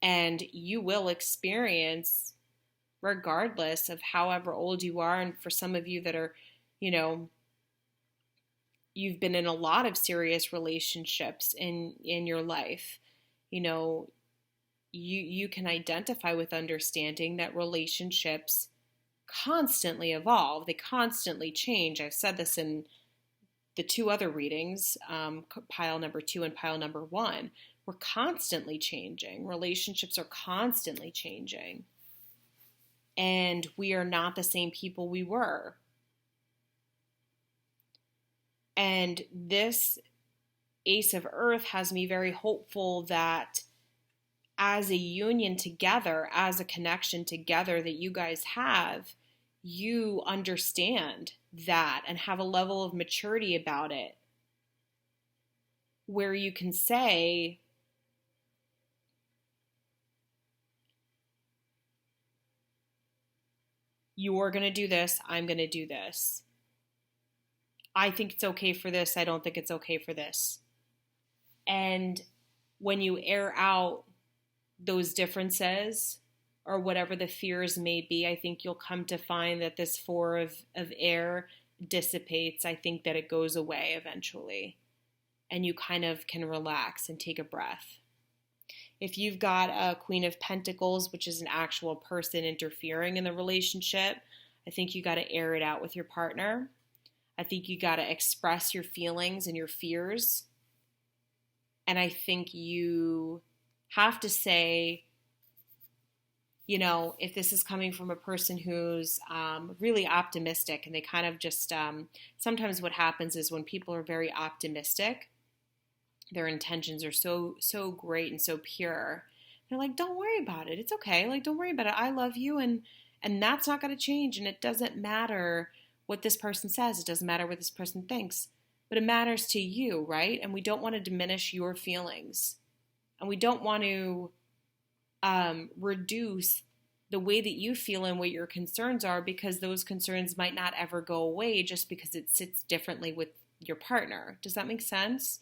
And you will experience, regardless of however old you are, and for some of you that are, you know, you've been in a lot of serious relationships in your life, you know, you can identify with understanding that relationships constantly evolve. They constantly change. I've said this in the two other readings, pile number 2 and pile number 1. We're constantly changing. Relationships are constantly changing. And we are not the same people we were. And this Ace of Earth has me very hopeful that as a union together, as a connection together that you guys have, you understand that and have a level of maturity about it where you can say, you're going to do this, I'm going to do this. I think it's okay for this, I don't think it's okay for this. And when you air out those differences or whatever the fears may be, I think you'll come to find that this Four of Air dissipates. I think that it goes away eventually. And you kind of can relax and take a breath. If you've got a Queen of Pentacles, which is an actual person interfering in the relationship, I think you got to air it out with your partner. I think you got to express your feelings and your fears. And I think you have to say, you know, if this is coming from a person who's really optimistic, and they kind of just, sometimes what happens is when people are very optimistic, their intentions are so great and so pure. They're like, don't worry about it. It's okay. Like, don't worry about it. I love you, and that's not going to change. And it doesn't matter what this person says. It doesn't matter what this person thinks. But it matters to you, right? And we don't want to diminish your feelings. And we don't want to reduce the way that you feel and what your concerns are, because those concerns might not ever go away just because it sits differently with your partner. Does that make sense?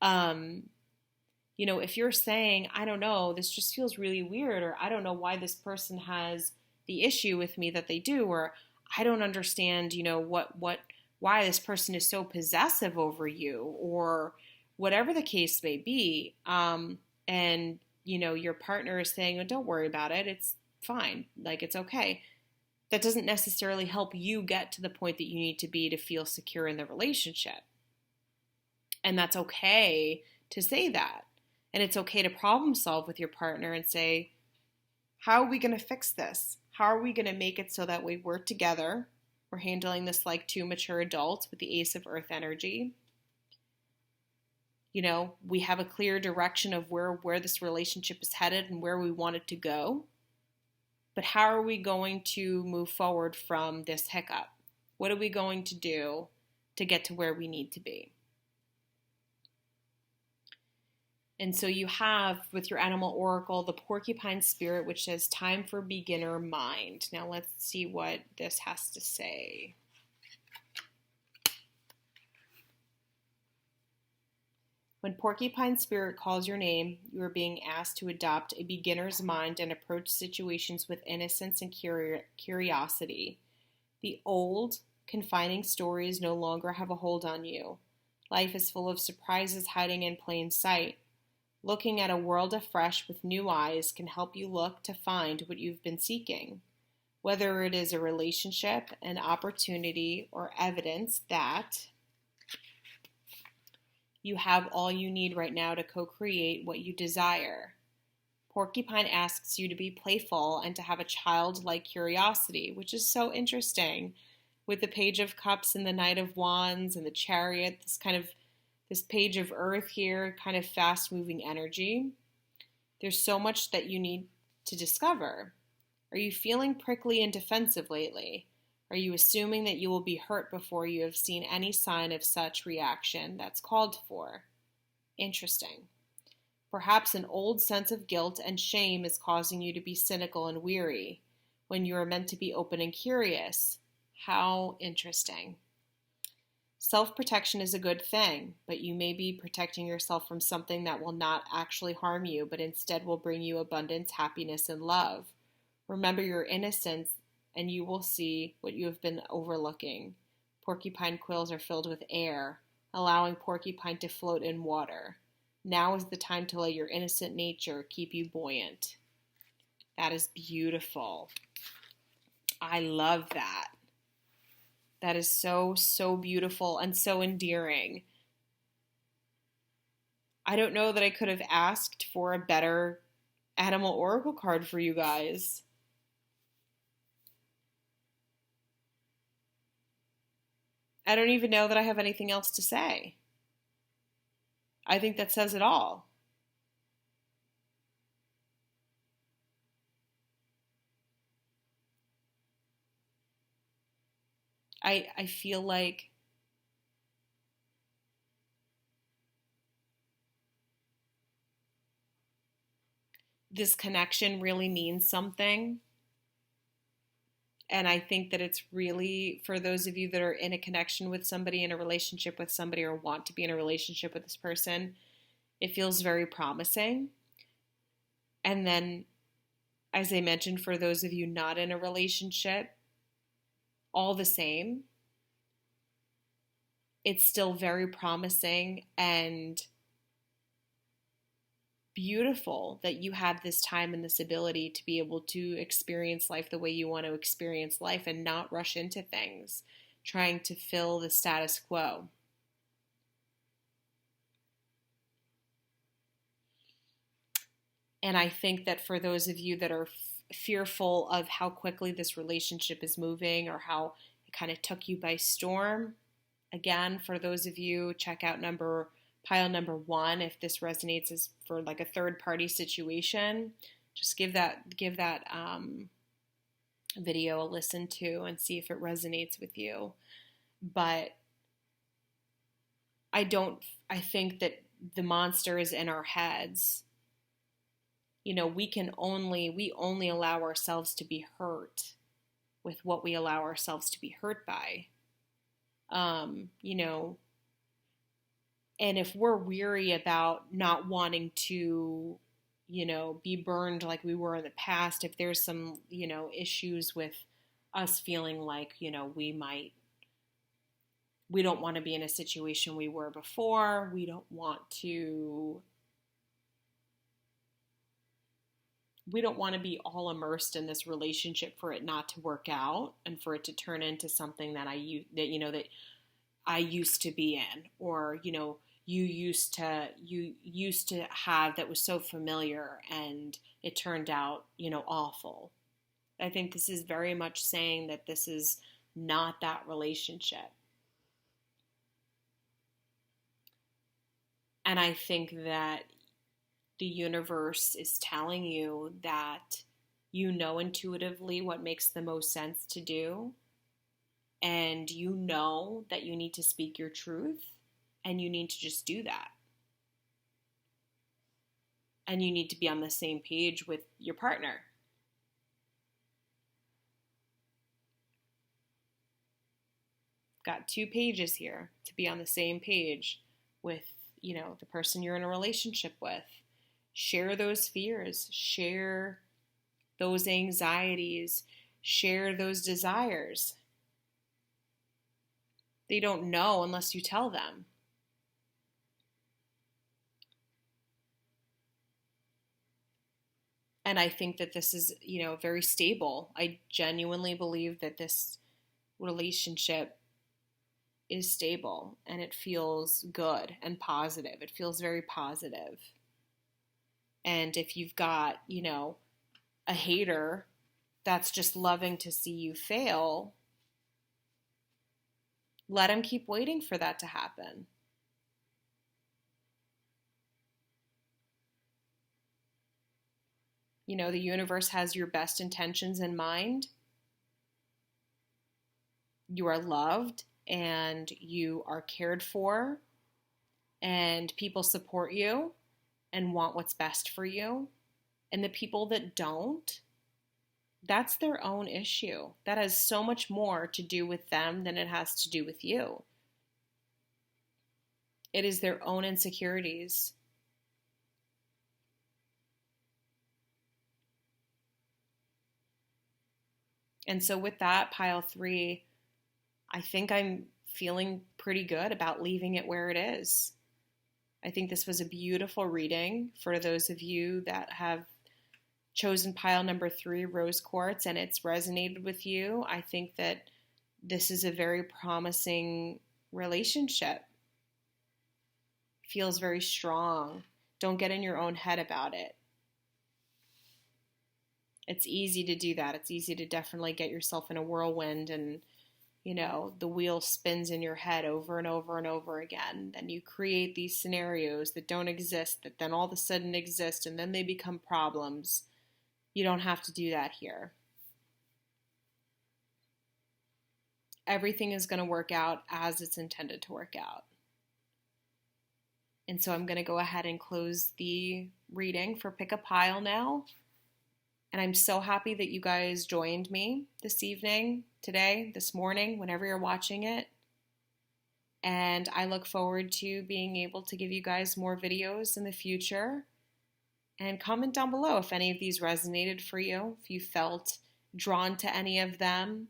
You know, if you're saying, I don't know, this just feels really weird, or I don't know why this person has the issue with me that they do, or I don't understand, you know, why this person is so possessive over you, or whatever the case may be. And, you know, your partner is saying, oh, don't worry about it. It's fine. Like, it's okay. That doesn't necessarily help you get to the point that you need to be to feel secure in the relationship. And that's okay to say that. And it's okay to problem solve with your partner and say, how are we going to fix this? How are we going to make it so that we work together? We're handling this like two mature adults with the Ace of Earth energy. You know, we have a clear direction of where this relationship is headed and where we want it to go. But how are we going to move forward from this hiccup? What are we going to do to get to where we need to be? And so you have, with your animal oracle, the porcupine spirit, which says time for beginner mind. Now let's see what this has to say. When Porcupine Spirit calls your name, you are being asked to adopt a beginner's mind and approach situations with innocence and curiosity. The old, confining stories no longer have a hold on you. Life is full of surprises hiding in plain sight. Looking at a world afresh with new eyes can help you look to find what you've been seeking. Whether it is a relationship, an opportunity, or evidence that you have all you need right now to co-create what you desire. Porcupine asks you to be playful and to have a childlike curiosity, which is so interesting. With the Page of Cups and the Knight of Wands and the Chariot, this Page of Earth here, kind of fast-moving energy. There's so much that you need to discover. Are you feeling prickly and defensive lately? Are you assuming that you will be hurt before you have seen any sign of such reaction that's called for? Interesting. Perhaps an old sense of guilt and shame is causing you to be cynical and weary when you are meant to be open and curious. How interesting. Self-protection is a good thing, but you may be protecting yourself from something that will not actually harm you, but instead will bring you abundance, happiness, and love. Remember your innocence, and you will see what you have been overlooking. Porcupine quills are filled with air, allowing porcupine to float in water. Now is the time to let your innocent nature keep you buoyant. That is beautiful. I love that. That is so, so beautiful and so endearing. I don't know that I could have asked for a better animal oracle card for you guys. I don't even know that I have anything else to say. I think that says it all. I feel like this connection really means something. And I think that it's really, for those of you that are in a connection with somebody, in a relationship with somebody, or want to be in a relationship with this person, it feels very promising. And then, as I mentioned, for those of you not in a relationship, all the same, it's still very promising and beautiful that you have this time and this ability to be able to experience life the way you want to experience life and not rush into things, trying to fill the status quo. And I think that for those of you that are fearful of how quickly this relationship is moving or how it kind of took you by storm, again, for those of you, check out pile number 1 if this resonates as for like a third party situation. Just give that video a listen to and see if it resonates with you. But I think that the monster is in our heads. You know, we only allow ourselves to be hurt with what we allow ourselves to be hurt by. You know, and if we're weary about not wanting to, you know, be burned like we were in the past, if there's some, you know, issues with us feeling like, you know, we don't want to be in a situation we were before, we don't want to be all immersed in this relationship for it not to work out and for it to turn into something that I used to be in, or, you know, you used to have that was so familiar and it turned out, you know, awful. I think this is very much saying that this is not that relationship. And I think that the universe is telling you that you know intuitively what makes the most sense to do, and you know that you need to speak your truth, and you need to just do that. And you need to be on the same page with your partner. Got 2 pages here to be on the same page with the person you're in a relationship with. Share those fears, share those anxieties, share those desires. They don't know unless you tell them. And I think that this is, very stable. I genuinely believe that this relationship is stable and it feels good and positive. It feels very positive. And if you've got, a hater that's just loving to see you fail, let him keep waiting for that to happen. The universe has your best intentions in mind. You are loved and you are cared for, and people support you and want what's best for you. And the people that don't, that's their own issue. That has so much more to do with them than it has to do with you. It is their own insecurities. And so with that, pile 3, I think I'm feeling pretty good about leaving it where it is. I think this was a beautiful reading for those of you that have chosen pile number 3, rose quartz, and it's resonated with you. I think that this is a very promising relationship. Feels very strong. Don't get in your own head about it. It's easy to do that. It's easy to definitely get yourself in a whirlwind and, the wheel spins in your head over and over and over again. Then you create these scenarios that don't exist, that then all of a sudden exist, and then they become problems. You don't have to do that here. Everything is going to work out as it's intended to work out. And so I'm going to go ahead and close the reading for Pick a Pile now. And I'm so happy that you guys joined me this evening, today, this morning, whenever you're watching it. And I look forward to being able to give you guys more videos in the future. And comment down below if any of these resonated for you, if you felt drawn to any of them.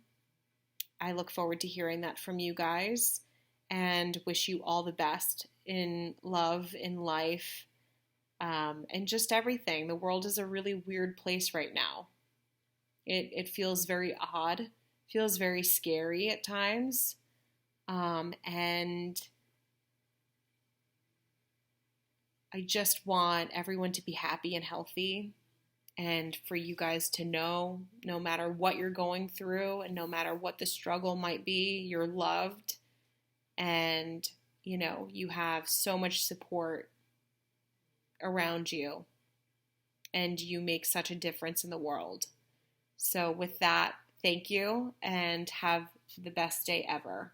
I look forward to hearing that from you guys and wish you all the best in love, in life, and just everything. The world is a really weird place right now. It feels very odd, feels very scary at times, and I just want everyone to be happy and healthy, and for you guys to know, no matter what you're going through and no matter what the struggle might be, you're loved, and you have so much support around you, and you make such a difference in the world. So with that, thank you and have the best day ever.